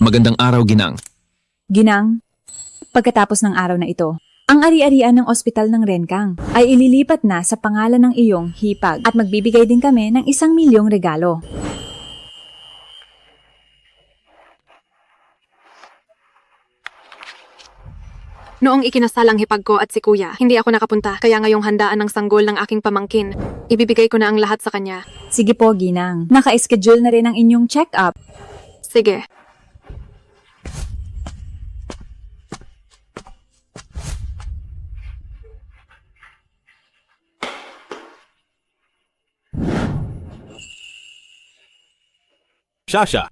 Magandang araw, Ginang. Ginang, pagkatapos ng araw na ito, ang ari-arian ng ospital ng Renkang ay ililipat na sa pangalan ng iyong hipag at magbibigay din kami ng 1,000,000 regalo. Noong ikinasal ang hipag ko at si kuya, hindi ako nakapunta, kaya ngayong handaan ng sanggol ng aking pamangkin, ibibigay ko na ang lahat sa kanya. Sige po, Ginang. Naka-schedule na rin ang inyong check-up. Sige. Shasha,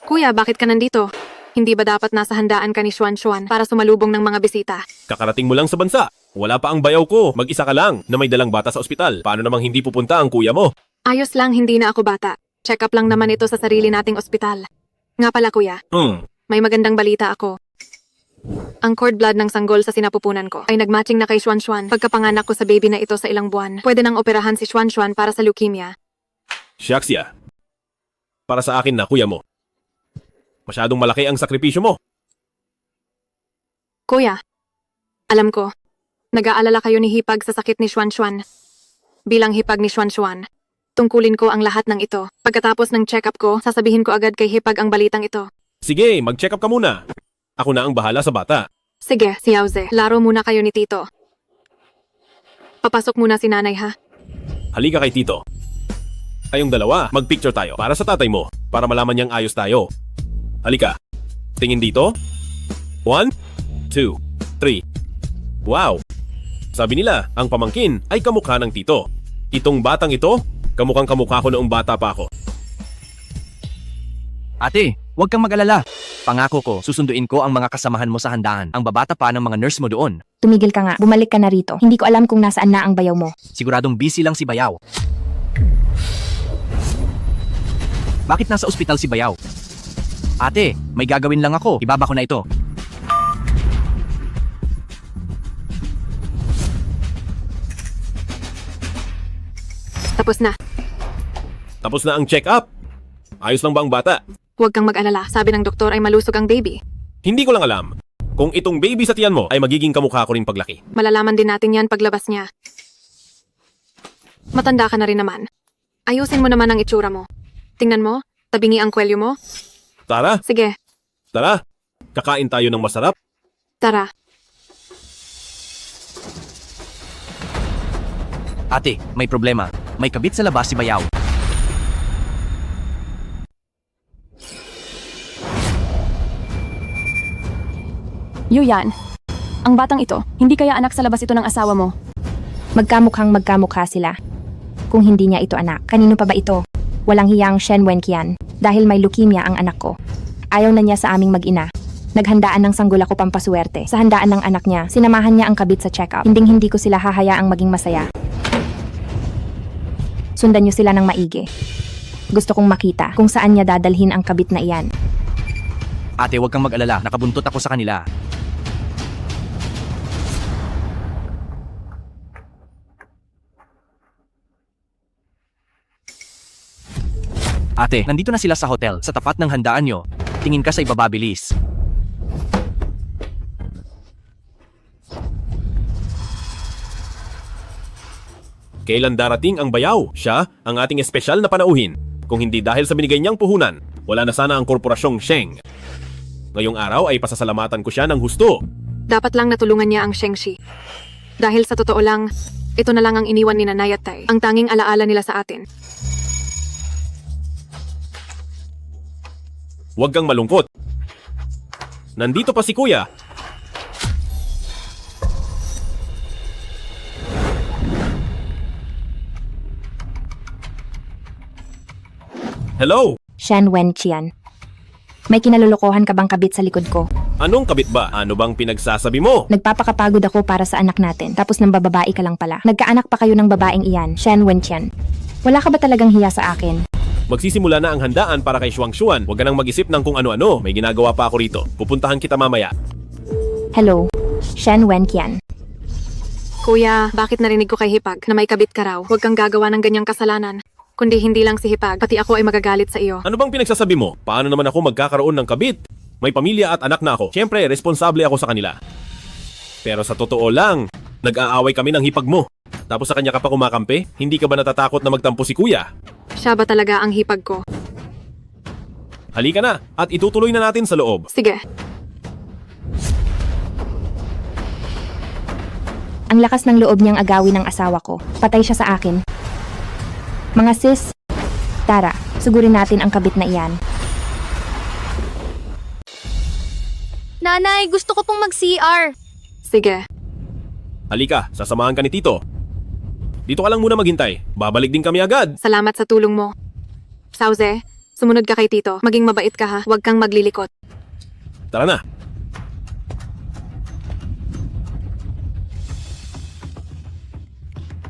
Kuya, bakit ka nandito? Hindi ba dapat nasa handaan ka ni Xuan para sumalubong ng mga bisita? kakarating mo lang sa bansa. Wala pa ang bayaw ko. Mag-isa ka lang na may dalang bata sa ospital. Paano namang hindi pupunta ang kuya mo? Ayos lang, hindi na ako bata. Check up lang naman ito sa sarili nating ospital. Nga pala kuya, may magandang balita ako. Ang cord blood ng sanggol sa sinapupunan ko ay nagmatching na kay Xuan. Pagkapanganak ko sa baby na ito sa ilang buwan, pwede nang operahan si Xuan para sa leukemia. Shaxia, para sa akin na kuya mo. Masyadong malaki ang sakripisyo mo. Kuya, alam ko, nag-aalala kayo ni Hipag sa sakit ni Xuan. Bilang hipag ni Xuan, tungkulin ko ang lahat ng ito. Pagkatapos ng check-up ko, sasabihin ko agad kay Hipag ang balitang ito. Sige, mag-check up ka muna. Ako na ang bahala sa bata. Sige, si Yauze, laro muna kayo ni Tito. Papasok muna si nanay ha. Halika kay Tito. Tayong dalawa, mag-picture tayo para sa tatay mo, para malaman niyang ayos tayo. Halika. Tingin dito. 1, 2, 3. Wow! Sabi nila, ang pamangkin ay kamukha ng tito. Itong batang ito, kamukhang kamukha ko noong bata pa ako. Ate, huwag kang mag-alala. Pangako ko, susunduin ko ang mga kasamahan mo sa handaan. Ang babata pa ng mga nurse mo doon. Tumigil ka nga, bumalik ka na rito. Hindi ko alam kung nasaan na ang bayaw mo. Siguradong busy lang si Bayaw. Bakit nasa ospital si Bayaw? Ate, may gagawin lang ako. Ibaba ko na ito. Tapos na. Tapos na ang check-up. Ayos lang ba ang bata? Huwag kang mag-alala. Sabi ng doktor ay malusog ang baby. Hindi ko lang alam kung itong baby sa tiyan mo ay magiging kamukha ko rin paglaki. Malalaman din natin yan paglabas niya. Matanda ka na rin naman. Ayusin mo naman ang itsura mo. Tingnan mo, tabingi ang kwelyo mo. Tara, Sige, tara. Kakain tayo ng masarap. tara. Ate, may problema. May kabit sa labas si Bayaw. Yuyan, ang batang ito, hindi kaya anak sa labas ito ng asawa mo? Magkamukhang magkamukha sila. Kung hindi niya ito anak, kanino pa ba ito? Walang hiyang Shen Wenqian dahil may leukemia ang anak ko. Ayaw na niya sa aming mag-ina. Naghandaan ng sanggol ako pampaswerte. Sa handaan ng anak niya, sinamahan niya ang kabit sa check-up. Hinding-hindi ko sila hahayaang maging masaya. Sundan niyo sila ng maigi. Gusto kong makita kung saan niya dadalhin ang kabit na iyan. Ate, huwag kang mag-alala. Nakabuntot ako sa kanila. Ate, nandito na sila sa hotel. Sa tapat ng handaan nyo. Tingin ka sa ibaba, bilis. Kailan darating ang bayaw? Siya ang ating espesyal na panauhin. Kung hindi dahil sa binigay niyang puhunan, wala na sana ang korporasyong Sheng. Ngayong araw ay pasasalamatan ko siya ng husto. Dapat lang natulungan niya ang Shengshi. Dahil sa totoo lang, ito na lang ang iniwan ni Nanay at Tay. Ang tanging alaala nila sa atin. Huwag kang malungkot. Nandito pa si Kuya. Hello! Shen Wenqian. May kinalulukohan ka bang kabit sa likod ko? Anong kabit ba? Ano bang pinagsasabi mo? Nagpapakapagod ako para sa anak natin, tapos nang bababae ka lang pala. Nagkaanak pa kayo ng babaeng iyan, Shen Wenqian. Wala ka ba talagang hiya sa akin? Magsisimula na ang handaan para kay Xuan. Huwag ka nang mag-isip ng kung ano-ano. May ginagawa pa ako rito. Pupuntahan kita mamaya. Hello, Shen Wenqian. Kuya, bakit narinig ko kay Hipag na may kabit ka raw? Huwag kang gagawa ng ganyang kasalanan. Kundi hindi lang si Hipag, pati ako ay magagalit sa iyo. Ano bang pinagsasabi mo? Paano naman ako magkakaroon ng kabit? May pamilya at anak na ako. Siyempre, responsable ako sa kanila. Pero sa totoo lang, nag-aaway kami ng hipag mo. Tapos sa kanya ka pa kumakampi? Hindi ka ba natatakot na magtampo si kuya? Siya ba talaga ang Hipag ko? Halika na at itutuloy na natin sa loob. Sige. Ang lakas ng loob niyang agawin ng asawa ko. Patay siya sa akin. Mga sis, tara, sugurin natin ang kabit na iyan. Nanay, gusto ko pong mag-CR. Sige. Halika, sasamahan ka ni Tito. Dito ka lang muna maghintay. Babalik din kami agad. Salamat sa tulong mo. Sauze, sumunod ka kay Tito. Maging mabait ka ha. Huwag kang maglilikot. Tara na.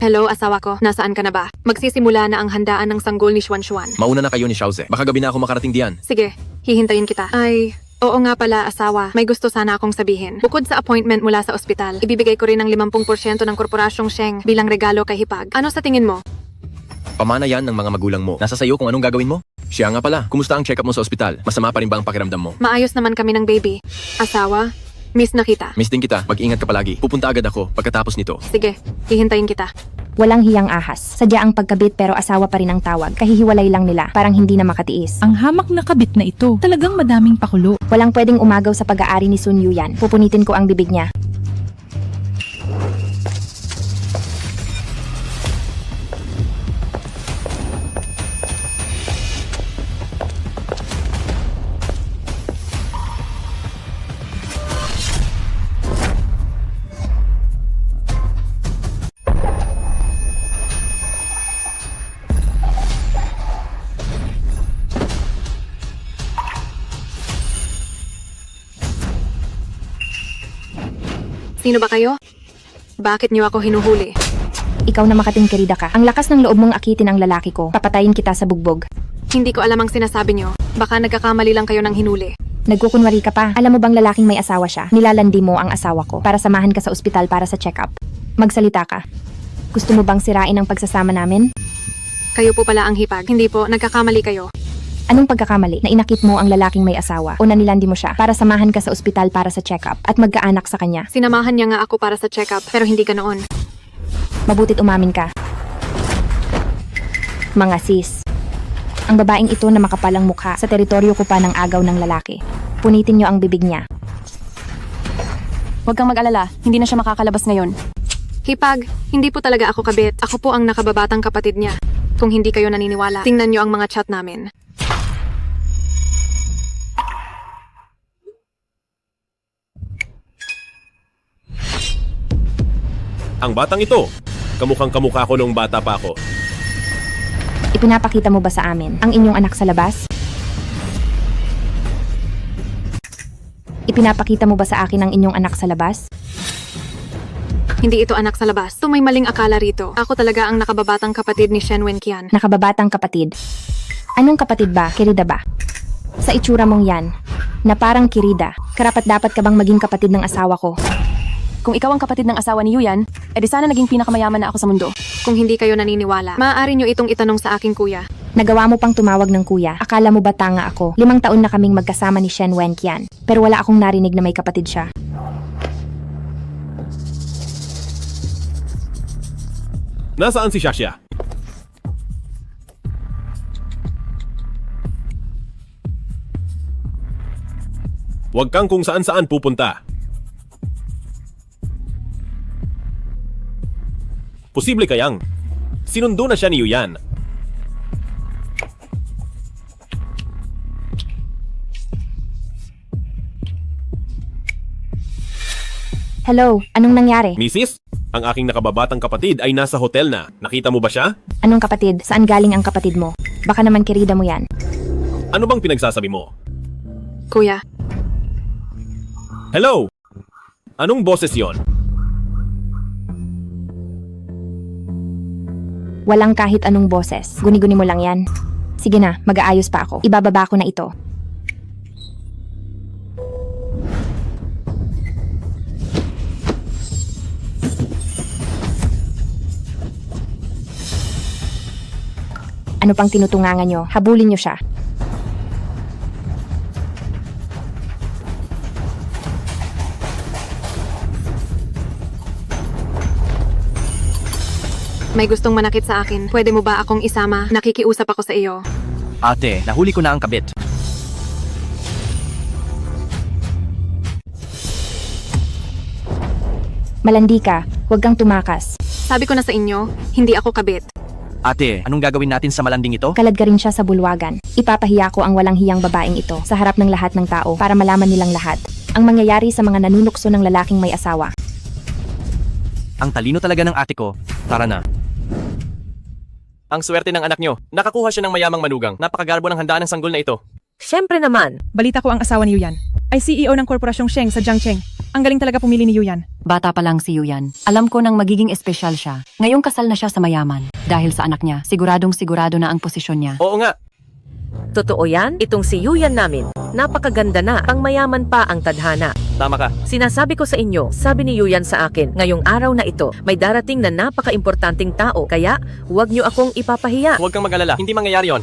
Hello, asawa ko. Nasaan ka na ba? Magsisimula na ang handaan ng sanggol ni Xuan. Mauna na kayo ni Xiaoze. Baka gabi na ako makarating diyan. Sige, hihintayin kita. Ay, oo nga pala, asawa. May gusto sana akong sabihin. Bukod sa appointment mula sa ospital, ibibigay ko rin ng 50% ng korporasyong Sheng bilang regalo kay Hipag. Ano sa tingin mo? Pamana yan ng mga magulang mo. Nasa sayo kung anong gagawin mo. Siya nga pala, kumusta ang check-up mo sa ospital? Masama pa rin ba ang pakiramdam mo? Maayos naman kami ng baby. Asawa, miss na kita. Miss din kita, mag-ingat ka palagi. Pupunta agad ako pagkatapos nito. Sige, hihintayin kita. Walang hiyang ahas. Sadya ang pagkabit pero asawa pa rin ang tawag. Kahihiwalay lang nila, parang hindi na makatiis. Ang hamak na kabit na ito, talagang madaming pakulo. Walang pwedeng umagaw sa pag-aari ni Sun Yuyan. Pupunitin ko ang bibig niya. Sino ba kayo? Bakit niyo ako hinuhuli? Ikaw na makatingkirida ka. Ang lakas ng loob mong akitin ang lalaki ko. Papatayin kita sa bugbog. Hindi ko alam ang sinasabi niyo. Baka nagkakamali lang kayo ng hinuli. Nagkukunwari ka pa. Alam mo bang lalaking may asawa siya? Nilalandi mo ang asawa ko para samahan ka sa ospital para sa check-up. Magsalita ka. Gusto mo bang sirain ang pagsasama namin? Kayo po pala ang Hipag. Hindi po, nagkakamali kayo. Anong pagkakamali na inakit mo ang lalaking may asawa o nanilandi mo siya para samahan ka sa ospital para sa check-up at magkaanak sa kanya? Sinamahan niya nga ako para sa check-up, pero hindi ganoon. Mabutit umamin ka. Mga sis. Ang babaeng ito na makapalang mukha sa teritoryo ko pa ng agaw ng lalaki. Punitin niyo ang bibig niya. Huwag kang mag-alala, hindi na siya makakalabas ngayon. Hipag, hindi po talaga ako kabit. Ako po ang nakababatang kapatid niya. Kung hindi kayo naniniwala, tingnan niyo ang mga chat namin. Ang batang ito, kamukhang kamukha ko nung bata pa ako. Ipinapakita mo ba sa amin ang inyong anak sa labas? Ipinapakita mo ba sa akin ang inyong anak sa labas? Hindi ito anak sa labas. So may maling akala rito. Ako talaga ang nakababatang kapatid ni Shen Wenqian. Nakababatang kapatid. Anong kapatid ba? Kirida ba? Sa itsura mong yan, na parang kirida, karapat-dapat ka bang maging kapatid ng asawa ko? Kung ikaw ang kapatid ng asawa ni Yuyan, edi sana naging pinakamayaman na ako sa mundo. Kung hindi kayo naniniwala, maaari niyo itong itanong sa aking kuya. Nagawa mo pang tumawag ng kuya. Akala mo ba tanga ako? 5 taon na kaming magkasama ni Shen Wenqian. Pero wala akong narinig na may kapatid siya. Nasaan si Shasha? Huwag kang kung saan-saan pupunta. Posible kayang sinundo na siya ni Yuyan. Hello, anong nangyari? Mrs., ang aking nakababatang kapatid ay nasa hotel na. Nakita mo ba siya? Anong kapatid? Saan galing ang kapatid mo? Baka naman kirida mo yan. Ano bang pinagsasabi mo? Kuya, Hello? Anong boses yon? Walang kahit anong boses. Guni-guni mo lang yan. Sige na, mag-aayos pa ako. Ibababa ko na ito. Ano pang tinutungangan nyo? Habulin nyo siya. May gustong manakit sa akin. Pwede mo ba akong isama? Nakikiusap ako sa iyo. Ate, nahuli ko na ang kabit. Malandi ka, huwag kang tumakas. Sabi ko na sa inyo, hindi ako kabit. Ate, anong gagawin natin sa malanding ito? Kalad ka rin siya sa bulwagan. Ipapahiya ko ang walang hiyang babaeng ito sa harap ng lahat ng tao para malaman nilang lahat ang mangyayari sa mga nanunukso ng lalaking may asawa. Ang talino talaga ng ate ko. Tara na. Ang swerte ng anak nyo. Nakakuha siya ng mayamang manugang. Napakagarbo ng handaan ng sanggol na ito. Siyempre naman. Balita ko ang asawa ni Yuyan ay CEO ng korporasyong Sheng sa Jiangcheng. Ang galing talaga pumili ni Yuyan. Bata pa lang si Yuyan. Alam ko nang magiging espesyal siya. Ngayong kasal na siya sa mayaman. Dahil sa anak niya, siguradong sigurado na ang posisyon niya. Oo nga. Totoo yan, itong si Yuyan namin. Napakaganda na, pang mayaman pa ang tadhana. Tama ka. Sinasabi ko sa inyo, sabi ni Yuyan sa akin, ngayong araw na ito, may darating na napaka-importanting tao, kaya huwag niyo akong ipapahiya. Huwag kang mag-alala. Hindi mangyayari yon.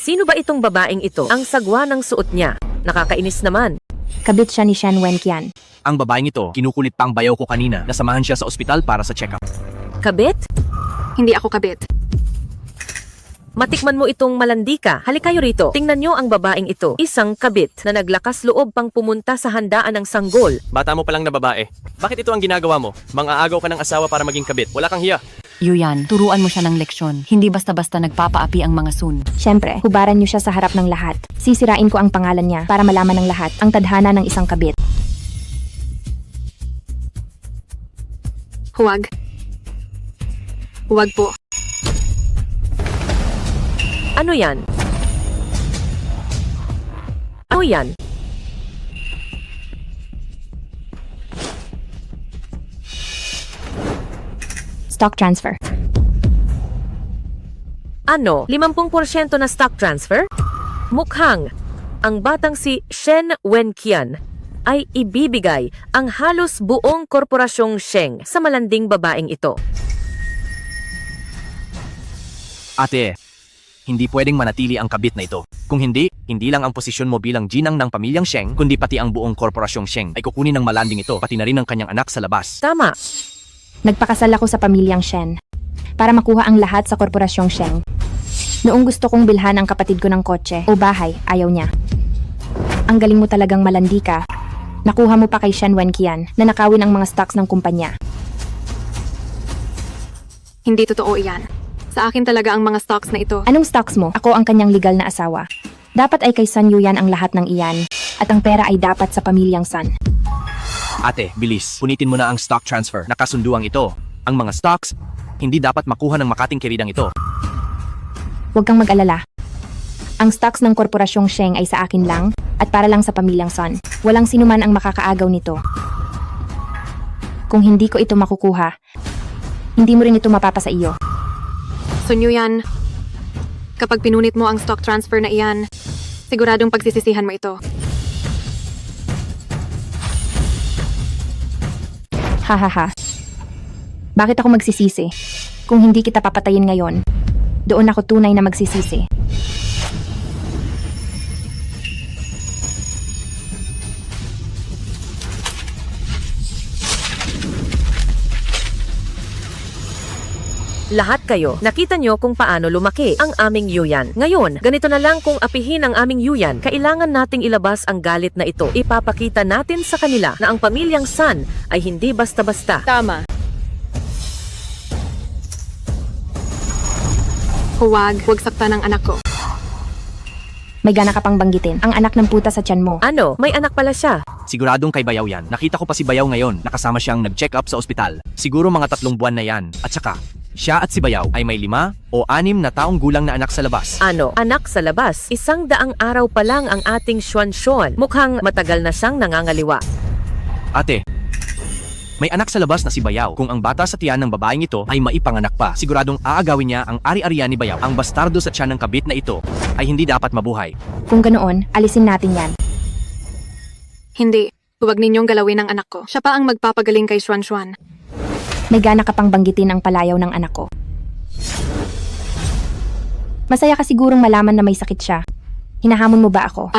Sino ba itong babaeng ito? Ang sagwa ng suot niya. Nakakainis naman. Kabit siya ni Shen Wenqian. Ang babaeng ito, kinukulit pang bayaw ko kanina. Nasamahan siya sa ospital para sa check-up. Kabit? Hindi ako kabit. Matikman mo itong malandi ka. Halika kayo rito. Tingnan nyo ang babaeng ito. Isang kabit na naglakas loob pang pumunta sa handaan ng sanggol. Bata mo pa lang na babae. Bakit ito ang ginagawa mo? Mang-aagaw ka ng asawa para maging kabit. Wala kang hiya. Yuyan, turuan mo siya ng leksyon. Hindi basta-basta nagpapaapi ang mga sun. Siyempre, hubaran niyo siya sa harap ng lahat. Sisirain ko ang pangalan niya para malaman ng lahat ang tadhana ng isang kabit. Huwag. Huwag po. Ano yan? Ano yan? Stock transfer. Ano? 50% na stock transfer? Mukhang ang batang si Shen Wenqian ay ibibigay ang halos buong korporasyong Sheng sa malanding babaeng ito. Ate, hindi pwedeng manatili ang kabit na ito. Kung hindi, hindi lang ang posisyon mo bilang ginang ng pamilyang Sheng, kundi pati ang buong korporasyong Sheng ay kukunin ng malanding ito, pati na rin ang kanyang anak sa labas. Tama. Nagpakasal ako sa pamilyang Shen para makuha ang lahat sa korporasyong Sheng. Noong gusto kong bilhan ang kapatid ko ng kotse o bahay, ayaw niya. Ang galing mo talagang malandi ka. Nakuha mo pa kay Shen Wenqian na nakawin ang mga stocks ng kumpanya. Hindi totoo iyan. Sa akin talaga ang mga stocks na ito. Anong stocks mo? Ako ang kanyang legal na asawa. Dapat ay kay Sun Yuyan ang lahat ng iyan at ang pera ay dapat sa pamilyang Sun. Ate, bilis. Punitin mo na ang stock transfer. Nakasunduang ito. Ang mga stocks, hindi dapat makuha ng makating kiridang ito. Huwag kang mag-alala. Ang stocks ng korporasyong Sheng ay sa akin lang at para lang sa pamilyang Sun. Walang sinuman ang makakaagaw nito. Kung hindi ko ito makukuha, hindi mo rin ito mapapa sa iyo. So Yuyan, kapag pinunit mo ang stock transfer na iyan, siguradong pagsisisihan mo ito. Hahaha. Bakit ako magsisisi? Kung hindi kita papatayin ngayon, doon ako tunay na magsisisi. Lahat kayo, nakita nyo kung paano lumaki ang aming Yuyan. Ngayon, ganito na lang kung apihin ang aming Yuyan, kailangan nating ilabas ang galit na ito. Ipapakita natin sa kanila na ang pamilyang Sun ay hindi basta-basta. Tama. Huwag saktan ang anak ko. May gana ka pang banggitin ang anak ng puta sa tiyan mo. Ano? May anak pala siya. Siguradong kay Bayaw yan. Nakita ko pa si Bayaw ngayon. Nakasama siyang nag-check up sa ospital. Siguro mga 3 buwan na yan. At saka, siya at si Bayaw ay may 5 o 6 na taong gulang na anak sa labas. Ano? Anak sa labas. 100 araw pa lang ang ating Xuan. Mukhang matagal na siyang nangangaliwa. Ate, May anak sa labas na si Bayaw. Kung ang bata sa tiyan ng babaeng ito ay maipanganak pa, siguradong aagawin niya ang ari-arian ni Bayaw. Ang bastardo sa tiyan ng kabit na ito ay hindi dapat mabuhay. Kung ganoon, alisin natin yan. Hindi. Huwag ninyong galawin ang anak ko. Siya pa ang magpapagaling kay Xuan. May gana ka pang banggitin ang palayaw ng anak ko. Masaya ka sigurong malaman na may sakit siya. Hinahamon mo ba ako?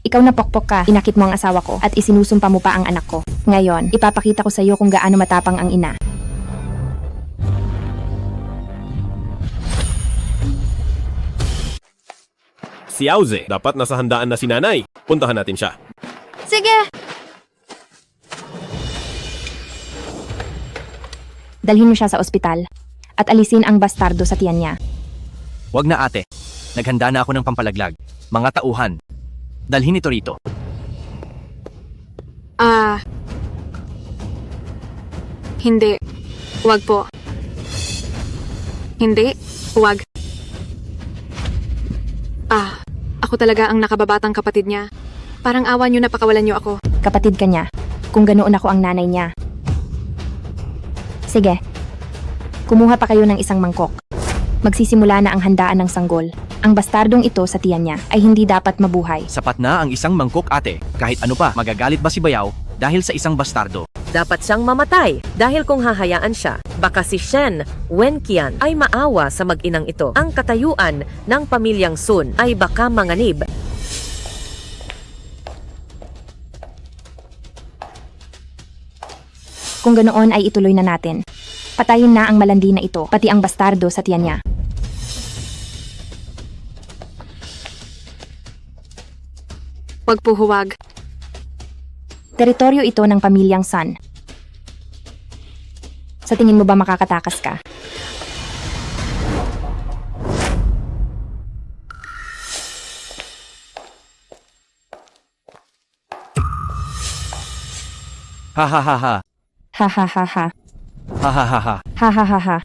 Ikaw na pokpok ka, inakit mo ang asawa ko, at isinusumpa mo pa ang anak ko. Ngayon, ipapakita ko sa iyo kung gaano matapang ang ina. Si Auze, dapat nasa handaan na si nanay. Puntahan natin siya. Sige! Dalhin mo siya sa ospital at alisin ang bastardo sa tiyan niya. Wag na ate. Naghanda na ako ng pampalaglag. Mga tauhan. Dalhin ito rito. Hindi. Huwag po. Hindi. Huwag. Ako talaga ang nakababatang kapatid niya. Parang awa niyo na pakawalan niyo ako. Kapatid ka niya, kung ganoon ako ang nanay niya. Sige. Kumuha pa kayo ng isang mangkok. Magsisimula na ang handaan ng sanggol. Ang bastardong ito sa tiyan niya ay hindi dapat mabuhay. Sapat na ang isang mangkok ate. Kahit ano pa, magagalit ba si Bayaw dahil sa isang bastardo? Dapat siyang mamatay dahil kung hahayaan siya, baka si Shen Wenqian ay maawa sa mag-inang ito. Ang katayuan ng pamilyang Sun ay baka manganib. Kung ganoon ay ituloy na natin. Patayin na ang malandi na ito, pati ang bastardo sa tiyan niya. Huwag po huwag. Teritoryo ito ng pamilyang Sun. Sa tingin mo ba makakatakas ka? Ha ha ha ha. Ha ha ha ha. Ha ha ha ha. Ha ha ha ha.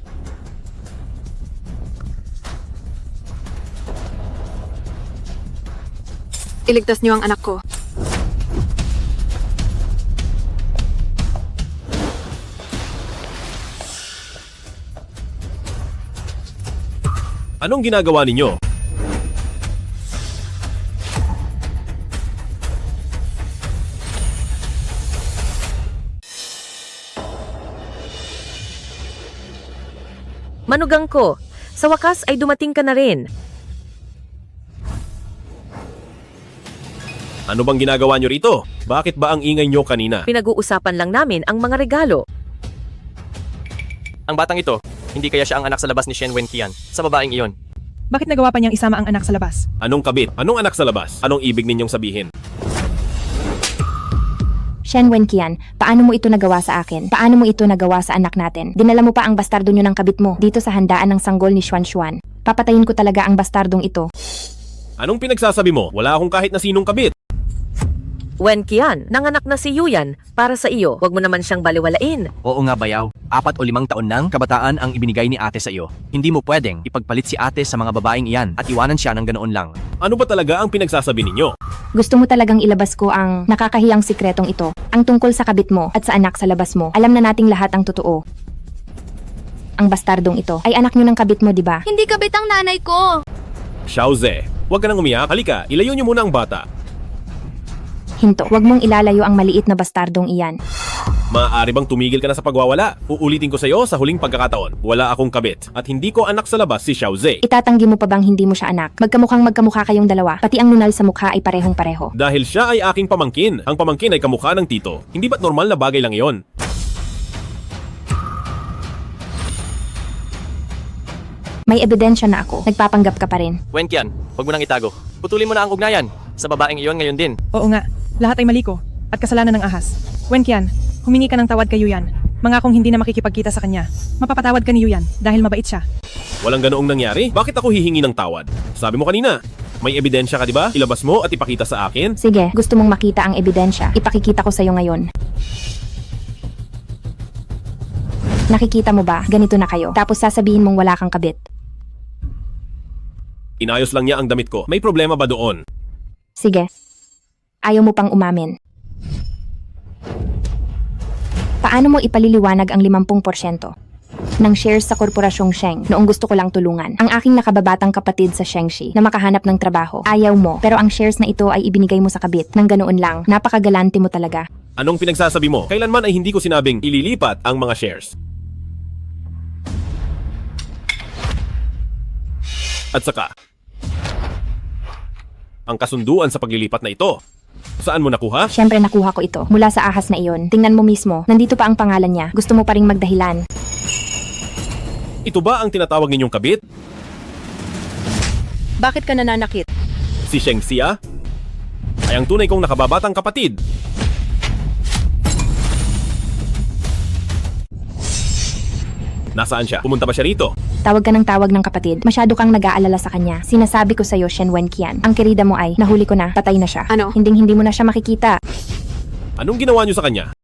Iligtas niyo ang anak ko. Anong ginagawa ninyo? Manugang ko, sa wakas ay dumating ka na rin. Ano bang ginagawa nyo rito? Bakit ba ang ingay nyo kanina? Pinag-uusapan lang namin ang mga regalo. Ang batang ito, hindi kaya siya ang anak sa labas ni Shen Wenqian sa babaeng iyon. Bakit nagawa pa niyang isama ang anak sa labas? Anong kabit? Anong anak sa labas? Anong ibig ninyong sabihin? Shen Wenqian, paano mo ito nagawa sa akin? Paano mo ito nagawa sa anak natin? Dinala mo pa ang bastardo niyo ng kabit mo dito sa handaan ng sanggol ni Xuan. Papatayin ko talaga ang bastardong ito. Anong pinagsasabi mo? Wala akong kahit na sinong kabit. Wenqian, nanganak na si Yuyan para sa iyo. Huwag mo naman siyang baliwalain. Oo nga Bayaw, 4 o 5 taon nang kabataan ang ibinigay ni ate sa iyo. Hindi mo pwedeng ipagpalit si ate sa mga babaeng iyan at iwanan siya ng ganoon lang. Ano ba talaga ang pinagsasabi ninyo? Gusto mo talagang ilabas ko ang nakakahiyang sikretong ito, ang tungkol sa kabit mo at sa anak sa labas mo. Alam na nating lahat ang totoo. Ang bastardong ito ay anak niyo ng kabit mo, di ba? Hindi kabit ang nanay ko! Xiaoze, huwag ka nang umiyak. Halika, ilayo niyo muna ang bata. Hinto, huwag mong ilalayo ang maliit na bastardong iyan. Maaari bang tumigil ka na sa pagwawala? Uulitin ko sa iyo sa huling pagkakataon. Wala akong kabit at hindi ko anak sa labas si Xiaoze. Itatanggi mo pa bang hindi mo siya anak? Magkamukhang magkamukha kayong dalawa, pati ang nunal sa mukha ay parehong-pareho. Dahil siya ay aking pamangkin. Ang pamangkin ay kamukha ng tito. Hindi ba't normal na bagay lang iyon? May ebidensya na ako. Nagpapanggap ka pa rin. Wenqian, huwag mo nang itago. Putulin mo na ang ugnayan. Sa babaeng iyon ngayon din. Oo nga, lahat ay mali ko at kasalanan ng ahas. Wenqian, humingi ka ng tawad kay Yuyan. Mangakong hindi na makikipagkita sa kanya. Mapapatawad ka ni Yuyan dahil mabait siya. Walang ganoong nangyari? Bakit ako hihingi ng tawad? Sabi mo kanina, may ebidensya ka, di ba? Ilabas mo at ipakita sa akin. Sige, gusto mong makita ang ebidensya. Ipakikita ko sa'yo ngayon. Nakikita mo ba? Ganito na kayo. Tapos sasabihin mong wala kang kabit. Inayos lang niya ang damit ko. May problema ba doon? Sige. Ayaw mo pang umamin. Paano mo ipaliliwanag ang 50% ng shares sa korporasyong Sheng noong gusto ko lang tulungan ang aking nakababatang kapatid sa Shengshi na makahanap ng trabaho? Ayaw mo, pero ang shares na ito ay ibinigay mo sa kabit. Nang ganoon lang, napakagalante mo talaga. Anong pinagsasabi mo? Kailanman ay hindi ko sinabing ililipat ang mga shares. At saka, ang kasunduan sa paglilipat na ito, saan mo nakuha? Siyempre nakuha ko ito mula sa ahas na iyon. Tingnan mo mismo, nandito pa ang pangalan niya. Gusto mo pa ring magdahilan. Ito ba ang tinatawag ninyong kabit? Bakit ka nananakit? Si Sheng Xia? Ay ang tunay kong nakababatang kapatid. Nasaan siya? Pumunta ba siya rito? Tawag ka ng tawag ng kapatid. Masyado kang nag-aalala sa kanya. Sinasabi ko sa'yo, Shen Wenqian. Ang kerida mo ay, nahuli ko na, patay na siya. Ano? Hindi mo na siya makikita. Anong ginawa niyo sa kanya?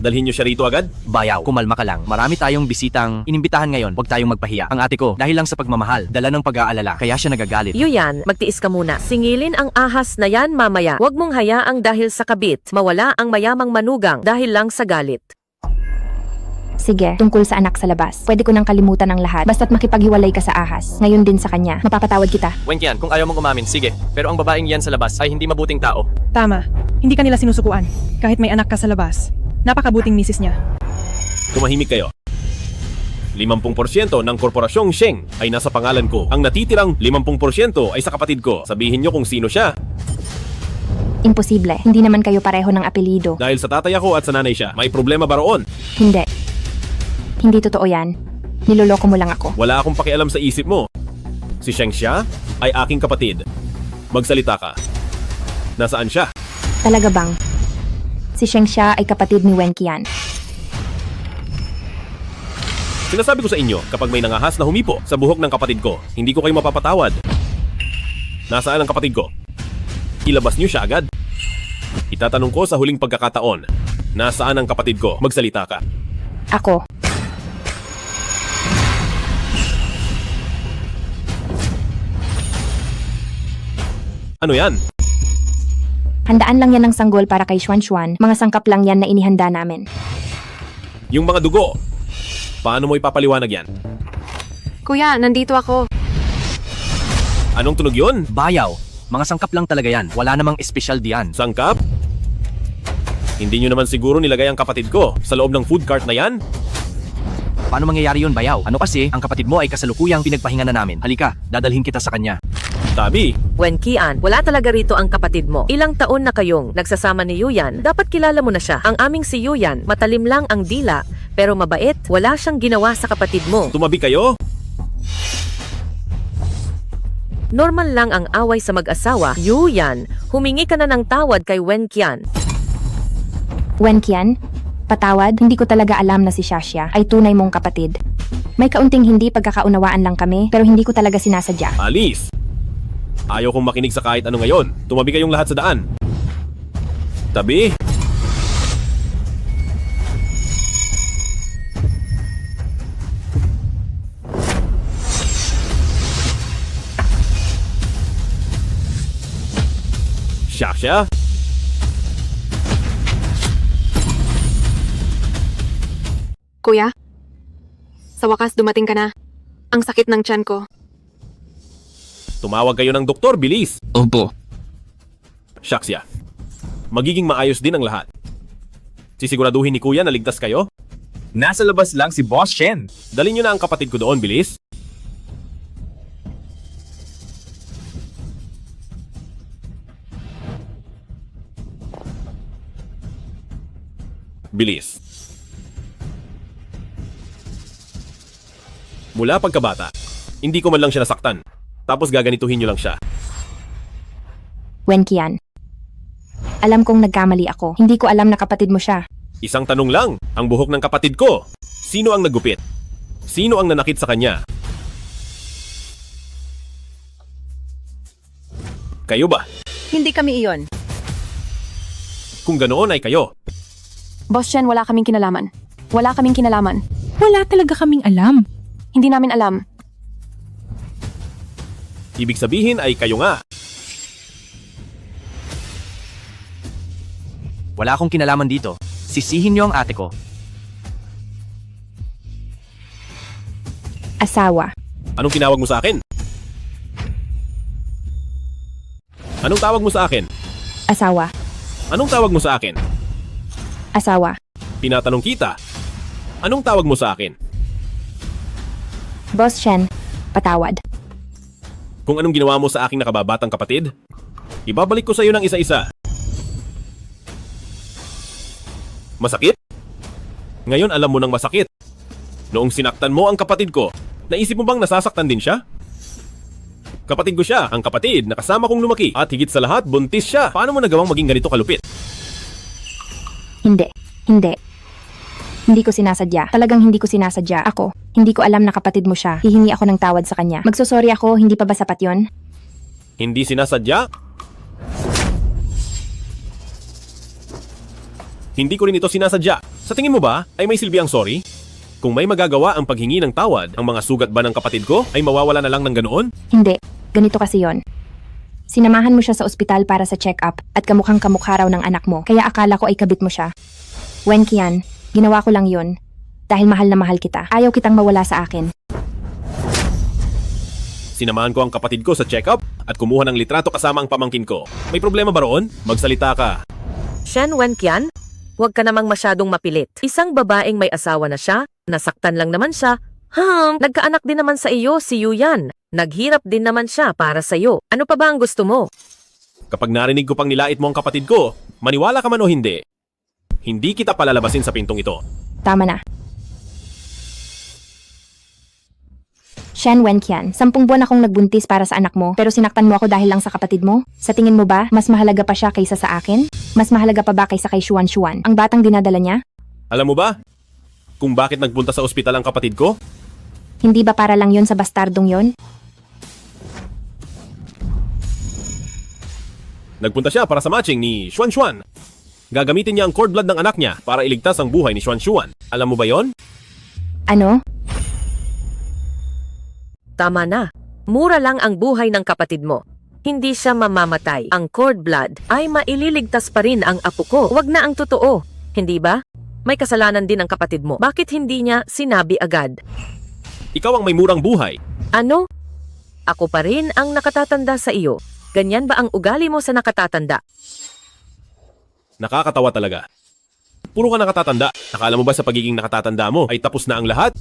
Dalhin niyo siya rito agad? Bayaw, kumalma ka lang. Marami tayong bisitang inimbitahan ngayon. Huwag tayong magpahiya. Ang ate ko, dahil lang sa pagmamahal, dala ng pag-aalala, kaya siya nagagalit. Yuyan, magtiis ka muna. Singilin ang ahas na yan mamaya. Huwag mong hayaang dahil sa kabit, mawala ang mayamang manugang dahil lang sa galit. Sige, tungkol sa anak sa labas. Pwede ko nang kalimutan ang lahat. Basta't makipaghiwalay ka sa ahas. Ngayon din sa kanya. Mapapatawad kita. Wenqian, kung ayaw mong umamin, sige. Pero ang babaeng yan sa labas ay hindi mabuting tao. Tama. Hindi ka nila sinusukuan. Kahit may anak ka sa labas. Napakabuting misis niya. Tumahimik kayo. 50% ng korporasyong Sheng ay nasa pangalan ko. Ang natitirang 50% ay sa kapatid ko. Sabihin niyo kung sino siya. Imposible. Hindi naman kayo pareho ng apelido. Dahil sa tatay ako at sa nanay siya, may problema ba roon? Hindi. Hindi totoo yan. Niloloko mo lang ako. Wala akong pakialam sa isip mo. Si Sheng Xia ay aking kapatid. Magsalita ka. Nasaan siya? Talaga bang? Si Sheng Xia ay kapatid ni Wenqian. Sinasabi ko sa inyo, kapag may nangahas na humipo sa buhok ng kapatid ko, hindi ko kayo mapapatawad. Nasaan ang kapatid ko? Ilabas niyo siya agad. Itatanong ko sa huling pagkakataon, nasaan ang kapatid ko? Magsalita ka. Ako. Ano yan? Handaan lang yan ng sanggol para kay Xuan. Mga sangkap lang yan na inihanda namin. Yung mga dugo. Paano mo ipapaliwanag yan? Kuya, nandito ako. Anong tunog yun? Bayaw, mga sangkap lang talaga yan. Wala namang espesyal diyan. Sangkap? Hindi nyo naman siguro nilagay ang kapatid ko sa loob ng food cart na yan? Paano mangyayari yun, Bayaw? Ano kasi, ang kapatid mo ay kasalukuyang pinagpahinga na namin. Halika, dadalhin kita sa kanya. Tabi, Wenqian, wala talaga rito ang kapatid mo. Ilang taon na kayong nagsasama ni Yuyan, dapat kilala mo na siya. Ang aming si Yuyan, matalim lang ang dila, pero mabait, wala siyang ginawa sa kapatid mo. tumabi kayo? Normal lang ang away sa mag-asawa. Yuyan, humingi ka na ng tawad kay Wenqian. Wenqian, patawad, hindi ko talaga alam na si Xia ay tunay mong kapatid. May kaunting hindi pagkakaunawaan lang kami, pero hindi ko talaga sinasadya. Alice! Ayaw kong makinig sa kahit ano ngayon. Tumabi kayong lahat sa daan. Tabi! Xia? Kuya? Sa wakas dumating ka na. Ang sakit ng tiyan ko. Tumawag kayo ng doktor, bilis! Opo. Xia. Magiging maayos din ang lahat. Sisiguraduhin ni Kuya na ligtas kayo? Nasa labas lang si Boss Shen. Dalhin nyo na ang kapatid ko doon, bilis. Bilis. Mula pagkabata, hindi ko man lang siya nasaktan. Tapos gaganituhin nyo lang siya. Wenqian, alam kong nagkamali ako. Hindi ko alam na kapatid mo siya. Isang tanong lang, ang buhok ng kapatid ko. Sino ang naggupit? Sino ang nanakit sa kanya? Kayo ba? Hindi kami iyon. Kung ganoon ay kayo. Boss Shen, wala kaming kinalaman. Wala kaming kinalaman. Wala talaga kaming alam. Hindi namin alam. Ibig sabihin ay kayo nga. Wala akong kinalaman dito. Sisihin niyo ang ate ko. Asawa. Anong tinawag mo sa akin? Anong tawag mo sa akin? Asawa. Anong tawag mo sa akin? Asawa. Tinatanong kita. Anong tawag mo sa akin? Boss Shen, patawad. Kung anong ginawa mo sa aking nakababatang kapatid, ibabalik ko sa iyo ng isa-isa. Masakit? Ngayon alam mo nang masakit. Noong sinaktan mo ang kapatid ko, naisip mo bang nasasaktan din siya? Kapatid ko siya, ang kapatid na kasama kong lumaki. At higit sa lahat, buntis siya. Paano mo nagawang maging ganito kalupit? Hindi. Hindi ko sinasadya. Talagang hindi ko sinasadya. Ako, hindi ko alam na kapatid mo siya. Hihingi ako ng tawad sa kanya. Magsosorry ako, hindi pa ba sapat yon? Hindi sinasadya? Hindi ko rin ito sinasadya. Sa tingin mo ba, ay may silbi ang sorry? Kung may magagawa ang paghingi ng tawad, ang mga sugat ba ng kapatid ko ay mawawala na lang ng ganoon? Hindi. Ganito kasi yon. Sinamahan mo siya sa ospital para sa check-up at kamukhang kamukha raw ng anak mo. Kaya akala ko ay kabit mo siya. Wenkian, ginawa ko lang yon. Dahil mahal na mahal kita. Ayaw kitang mawala sa akin. Sinamahan ko ang kapatid ko sa check-up at kumuha ng litrato kasama ang pamangkin ko. May problema ba roon? Magsalita ka. Shen Wenkian, huwag ka namang masyadong mapilit. Isang babaeng may asawa na siya, nasaktan lang naman siya. Nagkaanak din naman sa iyo si Yuyan. Naghirap din naman siya para sa iyo. Ano pa ba ang gusto mo? Kapag narinig ko pang nilait mo ang kapatid ko, maniwala ka man o hindi, hindi kita palalabasin sa pintong ito. Tama na. Shen Wenkian, 10 buwan akong nagbuntis para sa anak mo pero sinaktan mo ako dahil lang sa kapatid mo? Sa tingin mo ba, mas mahalaga pa siya kaysa sa akin? Mas mahalaga pa ba kaysa kay Xuan Xuan, ang batang dinadala niya? Alam mo ba kung bakit nagpunta sa ospital ang kapatid ko? Hindi ba para lang yon sa bastardong yon? Nagpunta siya para sa matching ni Xuan Xuan. Gagamitin niya ang cord blood ng anak niya para iligtas ang buhay ni Xuan Xuan. Alam mo ba yon? Ano? Tama na. Mura lang ang buhay ng kapatid mo. Hindi siya mamamatay. Ang cord blood ay maililigtas pa rin ang apo ko. Huwag na ang totoo. Hindi ba? May kasalanan din ang kapatid mo. Bakit hindi niya sinabi agad? Ikaw ang may murang buhay. Ano? Ako pa rin ang nakatatanda sa iyo. Ganyan ba ang ugali mo sa nakatatanda? Nakakatawa talaga. Puro ka nakatatanda. Nakala mo ba sa pagiging nakatatanda mo ay tapos na ang lahat?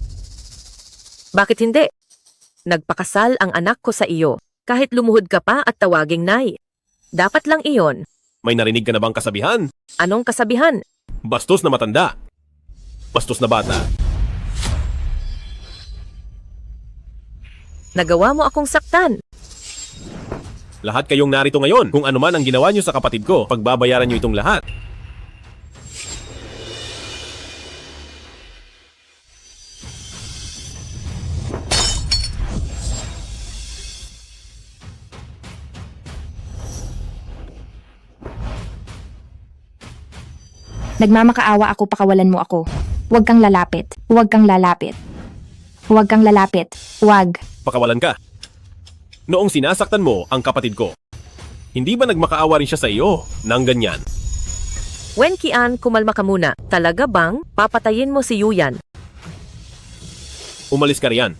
Bakit hindi? Nagpakasal ang anak ko sa iyo. Kahit lumuhod ka pa at tawaging nay. Dapat lang iyon. May narinig ka na bang kasabihan? Anong kasabihan? Bastos na matanda. Bastos na bata. Nagawa mo akong saktan. Lahat kayong narito ngayon. Kung ano man ang ginawa niyo sa kapatid ko, pagbabayaran niyo itong lahat. Nagmamakaawa ako, pakawalan mo ako. Huwag kang lalapit. Huwag kang lalapit. Huwag kang lalapit. Huwag. Pakawalan ka. Noong sinasaktan mo ang kapatid ko, hindi ba nagmakaawa rin siya sa iyo nang ganyan? Wenkian, kumalma ka muna. Talaga bang papatayin mo si Yuyan? Umalis ka riyan.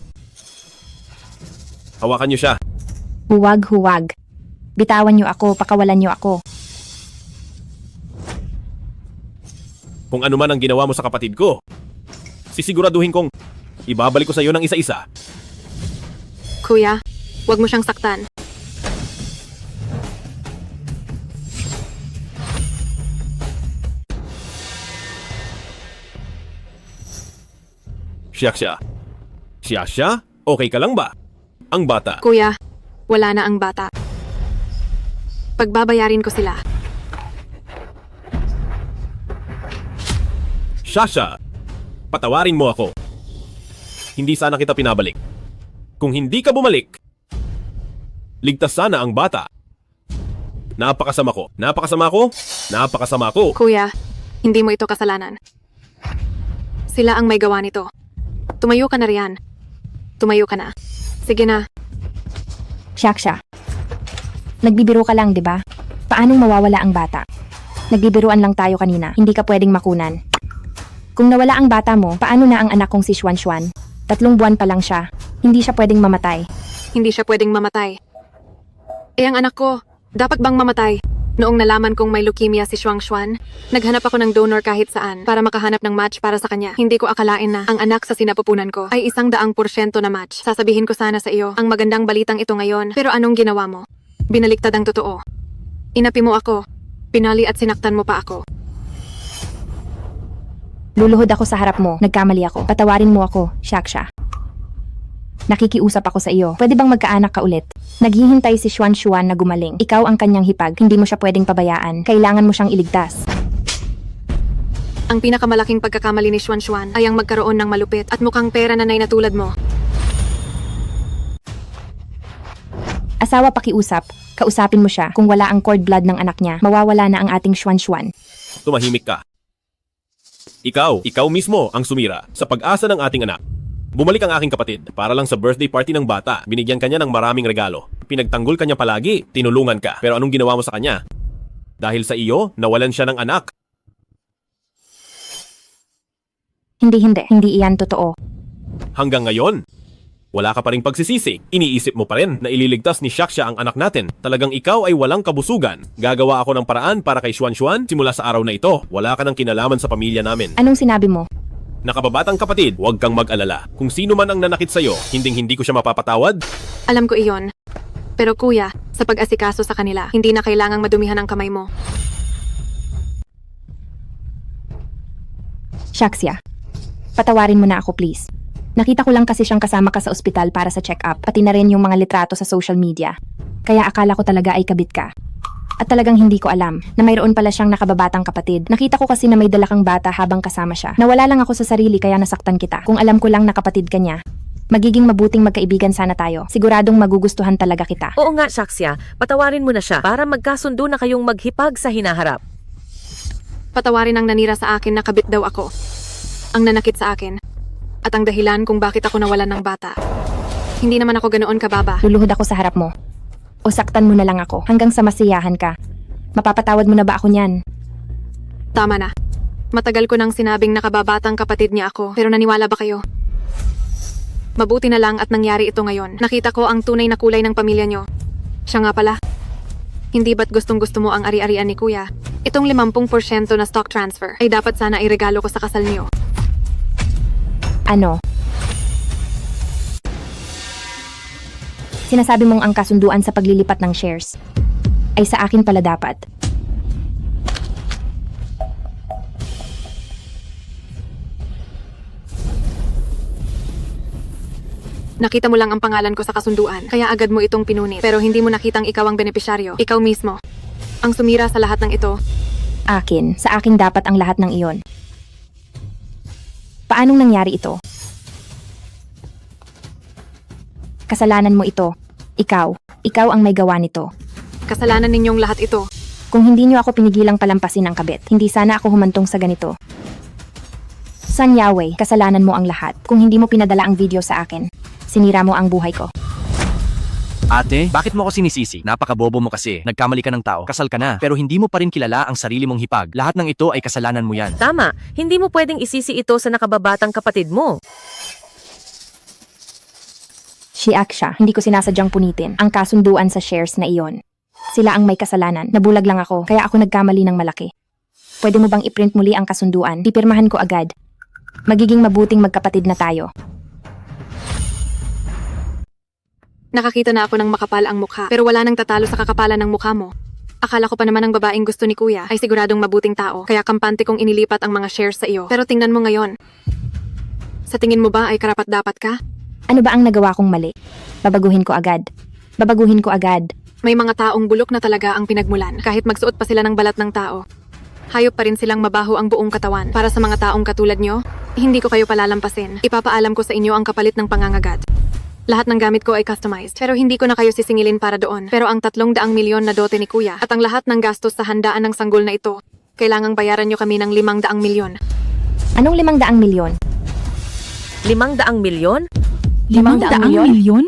Hawakan niyo siya. Huwag. Bitawan niyo ako, pakawalan niyo ako. Kung ano man ang ginawa mo sa kapatid ko, sisiguraduhin kong ibabalik ko sa iyo ng isa-isa. Kuya, huwag mo siyang saktan. Siya? Okay ka lang ba? Ang bata. Kuya, wala na ang bata. Pagbabayarin ko sila. Siya, patawarin mo ako. Hindi sana kita pinabalik. Kung hindi ka bumalik, ligtas sana ang bata. Napakasama ko. Kuya, hindi mo ito kasalanan. Sila ang may gawa nito. Tumayo ka na riyan. Tumayo ka na. Sige na. Siya. Nagbibiro ka lang, di ba? Paanong mawawala ang bata? Nagbibiruan lang tayo kanina. Hindi ka pwedeng makunan. Kung nawala ang bata mo, paano na ang anak kong si Xuan Xuan? 3 buwan pa lang siya. Hindi siya pwedeng mamatay. Hindi siya pwedeng mamatay. Eh ang anak ko, dapat bang mamatay? Noong nalaman kong may leukemia si Xuan, naghanap ako ng donor kahit saan para makahanap ng match para sa kanya. Hindi ko akalain na ang anak sa sinapupunan ko ay 100% na match. Sasabihin ko sana sa iyo ang magandang balitang ito ngayon, pero anong ginawa mo? Binaliktad ang totoo. Inapi mo ako. Pinali at sinaktan mo pa ako. Luluhod ako sa harap mo. Nagkamali ako. Patawarin mo ako, Shaksha. Nakikiusap ako sa iyo. Pwede bang magkaanak ka ulit? Naghihintay si Xuan na gumaling. Ikaw ang kanyang hipag. Hindi mo siya pwedeng pabayaan. Kailangan mo siyang iligtas. Ang pinakamalaking pagkakamali ni Xuan ay ang magkaroon ng malupit at mukhang pera nanay na tulad mo. Asawa pakiusap. Kausapin mo siya. Kung wala ang cord blood ng anak niya, mawawala na ang ating Xuan. Tumahimik ka. Ikaw mismo ang sumira sa pag-asa ng ating anak. Bumalik ang aking kapatid para lang sa birthday party ng bata. Binigyan kanya ng maraming regalo. Pinagtanggol kanya palagi. Tinulungan ka. Pero anong ginawa mo sa kanya? Dahil sa iyo, nawalan siya ng anak. Hindi. Hindi iyan totoo. Hanggang ngayon, wala ka pa ring pagsisisi. Iniisip mo pa rin na ililigtas ni Shaksha ang anak natin. Talagang ikaw ay walang kabusugan. Gagawa ako ng paraan para kay Xuan simula sa araw na ito. Wala ka ng kinalaman sa pamilya namin. Anong sinabi mo? Nakababatang kapatid, huwag kang mag-alala. Kung sino man ang nanakit sa'yo, hindi ko siya mapapatawad. Alam ko iyon. Pero kuya, sa pag-asikaso sa kanila, hindi na kailangang madumihan ang kamay mo. Shaksha, patawarin mo na ako please. Nakita ko lang kasi siyang kasama ka sa ospital para sa check-up, pati na rin yung mga litrato sa social media. Kaya akala ko talaga ay kabit ka. At talagang hindi ko alam na mayroon pala siyang nakababatang kapatid. Nakita ko kasi na may dala kang bata habang kasama siya. Nawala lang ako sa sarili kaya nasaktan kita. Kung alam ko lang na kapatid ka niya, magiging mabuting magkaibigan sana tayo. Siguradong magugustuhan talaga kita. Oo nga, Shaksha, patawarin mo na siya para magkasundo na kayong maghipag sa hinaharap. Patawarin ang nanira sa akin na kabit daw ako. Ang nanakit sa akin. At ang dahilan kung bakit ako nawalan ng bata. Hindi naman ako ganoon kababa. Luluhod ako sa harap mo. O saktan mo na lang ako hanggang sa masiyahan ka. Mapapatawad mo na ba ako niyan? Tama na. Matagal ko nang sinabing nakababatang kapatid niya ako, pero naniwala ba kayo? Mabuti na lang at nangyari ito ngayon. Nakita ko ang tunay na kulay ng pamilya niyo. Siya nga pala. Hindi ba't gustong-gusto mo ang ari-arian ni kuya? Itong 50% na stock transfer ay dapat sana iregalo ko sa kasal niyo. Ano? Sinasabi mong ang kasunduan sa paglilipat ng shares ay sa akin pala dapat. Nakita mo lang ang pangalan ko sa kasunduan, kaya agad mo itong pinunit. Pero hindi mo nakitang ikaw ang benepisyaryo, ikaw mismo. Ang sumira sa lahat ng ito. Akin, sa akin dapat ang lahat ng iyon. Paanong nangyari ito? Kasalanan mo ito. Ikaw ang may gawa nito. Kasalanan ninyong lahat ito. Kung hindi niyo ako pinigilang palampasin ang kabit, hindi sana ako humantong sa ganito. San Yahweh, kasalanan mo ang lahat. Kung hindi mo pinadala ang video sa akin, sinira mo ang buhay ko. Ate, bakit mo ako sinisisi? Napakabobo mo kasi. Nagkamali ka ng tao. Kasal ka na. Pero hindi mo pa rin kilala ang sarili mong hipag. Lahat ng ito ay kasalanan mo yan. Tama, hindi mo pwedeng isisi ito sa nakababatang kapatid mo. Shaksha, hindi ko sinasadyang punitin ang kasunduan sa shares na iyon. Sila ang may kasalanan. Nabulag lang ako, kaya ako nagkamali ng malaki. Pwede mo bang i-print muli ang kasunduan? Pipirmahan ko agad. Magiging mabuting magkapatid na tayo. Nakakita na ako ng makapal ang mukha, pero wala nang tatalo sa kakapalan ng mukha mo. Akala ko pa naman ang babaeng gusto ni kuya ay siguradong mabuting tao, kaya kampante kong inilipat ang mga shares sa iyo. Pero tingnan mo ngayon. Sa tingin mo ba ay karapat-dapat ka? Ano ba ang nagawa kong mali? Babaguhin ko agad. May mga taong bulok na talaga ang pinagmulan, kahit magsuot pa sila ng balat ng tao. Hayop pa rin silang mabaho ang buong katawan. Para sa mga taong katulad nyo, hindi ko kayo palalampasin. Ipapaalam ko sa inyo ang kapalit ng pangangagat. Lahat ng gamit ko ay customized, pero hindi ko na kayo sisingilin para doon. Pero ang 300 milyon na dote ni kuya at ang lahat ng gastos sa handaan ng sanggol na ito, kailangang bayaran nyo kami ng 500 milyon. Anong 500 milyon? 500 milyon? 500 milyon?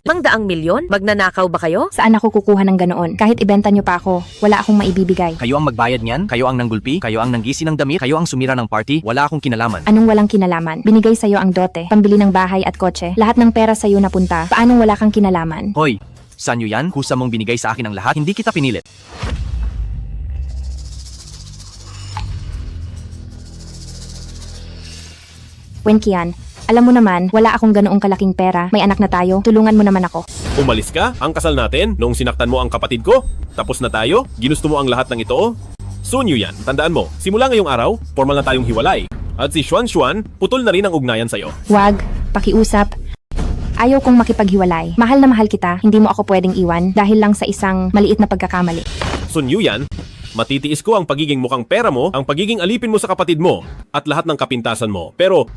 500 milyon? Magnanakaw ba kayo? Saan ako kukuha ng ganoon? Kahit ibenta nyo pa ako, wala akong maibibigay. Kayo ang magbayad niyan, kayo ang nanggulpi, kayo ang nanggisi ng damit, kayo ang sumira ng party, wala akong kinalaman. Anong walang kinalaman? Binigay sa'yo ang dote, pambili ng bahay at kotse, lahat ng pera sa'yo napunta. Paanong wala kang kinalaman? Hoy, saan yan? Kusa mong binigay sa akin ang lahat, hindi kita pinilit. Wenkian, alam mo naman, wala akong ganoong kalaking pera. May anak na tayo, tulungan mo naman ako. Umalis ka? Ang kasal natin? Noong sinaktan mo ang kapatid ko? Tapos na tayo? Ginusto mo ang lahat ng ito? Soon Yuyan, tandaan mo, simula ngayong araw, formal na tayong hiwalay. At si Xuan Xuan, putol na rin ang ugnayan sa'yo. Wag, pakiusap. Ayaw kong makipaghiwalay. Mahal na mahal kita, hindi mo ako pwedeng iwan dahil lang sa isang maliit na pagkakamali. Sun Yuyan, matitiis ko ang pagiging mukhang pera mo, ang pagiging alipin mo sa kapatid mo, at lahat ng kapintasan mo. Pero,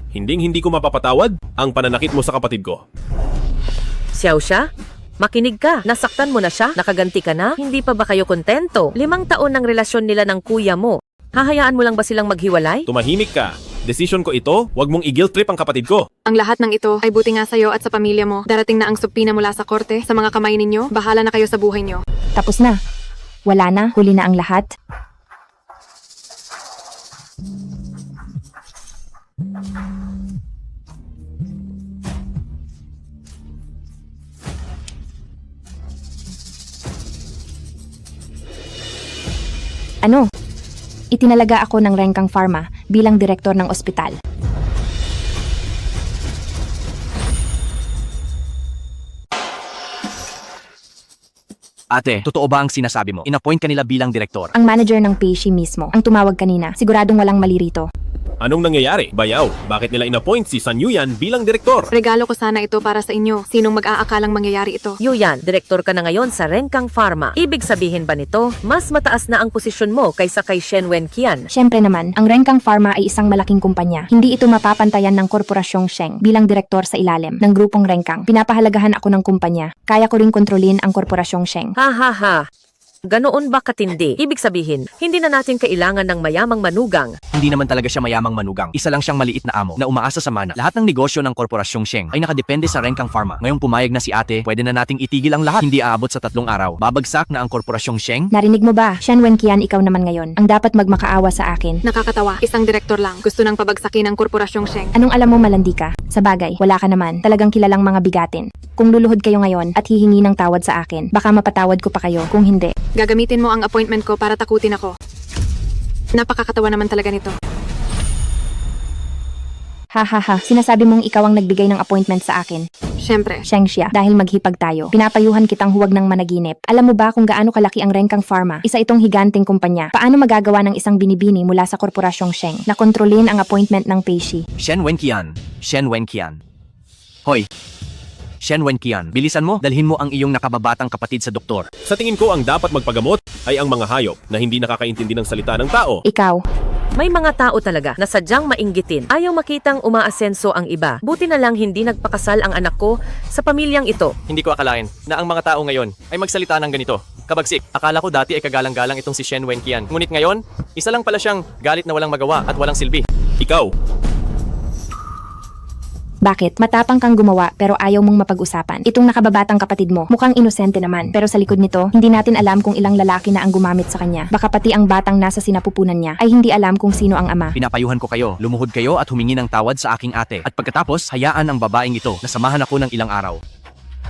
hindi ko mapapatawad ang pananakit mo sa kapatid ko. Xiao siya? Makinig ka, nasaktan mo na siya, nakaganti ka na, hindi pa ba kayo kontento? 5 taon ng relasyon nila ng kuya mo. Hahayaan mo lang ba silang maghiwalay? Tumahimik ka. Desisyon ko ito, wag mong i-guilt trip ang kapatid ko. Ang lahat ng ito ay buti nga sa'yo at sa pamilya mo. Darating na ang supina mula sa korte, sa mga kamay ninyo, bahala na kayo sa buhay nyo. Tapos na. Wala na, huli na ang lahat. Ano? Itinalaga ako ng Renkang Pharma bilang direktor ng ospital. Ate, totoo ba ang sinasabi mo? Inappoint kanila bilang direktor. Ang manager ng Peishi mismo ang tumawag kanina. Siguradong walang mali rito. Anong nangyayari? Bayaw, bakit nila inappoint si San Yuyan bilang direktor? Regalo ko sana ito para sa inyo. Sinong mag-aakalang mangyayari ito? Yuyan, direktor ka na ngayon sa Renkang Pharma. Ibig sabihin ba nito, mas mataas na ang posisyon mo kaysa kay Shen Wenkian? Siyempre naman, ang Renkang Pharma ay isang malaking kumpanya. Hindi ito mapapantayan ng Korporasyong Sheng bilang direktor sa ilalim ng grupong Renkang. Pinapahalagahan ako ng kumpanya. Kaya ko ring kontrolin ang Korporasyong Sheng. Ha ha ha. Ganoon ba katindi? Ibig sabihin, hindi na natin kailangan ng mayamang manugang. Hindi naman talaga siya mayamang manugang. Isa lang siyang maliit na amo na umaasa sa mana. Lahat ng negosyo ng Korporasyong Sheng ay nakadepende sa Renkang Pharma. Ngayong pumayag na si ate, pwede na nating itigil ang lahat. Hindi aabot sa 3 araw. Babagsak na ang Korporasyong Sheng. Narinig mo ba? Shen Wenkian, ikaw naman ngayon. Ang dapat magmakaawa sa akin. Nakakatawa, isang direktor lang. Gusto nang pabagsakin ang Korporasyong Sheng. Anong alam mo, malandi ka? Sa bagay, wala ka naman. Talagang kilalang mga bigatin. Kung luluhod kayo ngayon at hihingi ng tawad sa akin, baka mapatawad ko pa kayo. Kung hindi, Gagamitin mo ang appointment ko para takutin ako. Napakakatawa naman talaga nito. ha ha ha, sinasabi mong ikaw ang nagbigay ng appointment sa akin. Siyempre, Sheng siya, dahil maghipag tayo. Pinapayuhan kitang huwag ng managinip. Alam mo ba kung gaano kalaki ang Renkang Pharma? Isa itong higanting kumpanya. Paano magagawa ng isang binibini mula sa Korporasyong Sheng na kontrolin ang appointment ng Peishi? Shen Wenkian. Shen Wenkian. Hoy. Shen Wenkian, bilisan mo, dalhin mo ang iyong nakababatang kapatid sa doktor. Sa tingin ko ang dapat magpagamot ay ang mga hayop na hindi nakakaintindi ng salita ng tao. Ikaw, May mga tao talaga na sadyang mainggitin. Ayaw makitang umaasenso ang iba. Buti na lang hindi nagpakasal ang anak ko sa pamilyang ito. Hindi ko akalain na ang mga tao ngayon ay magsalita ng ganito. Kabagsik, akala ko dati ay kagalang-galang itong si Shen Wenkian. Ngunit ngayon, isa lang pala siyang galit na walang magawa at walang silbi. Ikaw, bakit? Matapang kang gumawa pero ayaw mong mapag-usapan. Itong nakababatang kapatid mo, mukhang inosente naman. Pero sa likod nito, hindi natin alam kung ilang lalaki na ang gumamit sa kanya. Baka pati ang batang nasa sinapupunan niya ay hindi alam kung sino ang ama. Pinapayuhan ko kayo, lumuhod kayo at humingi ng tawad sa aking ate. At pagkatapos, hayaan ang babaeng ito na samahan ako ng ilang araw.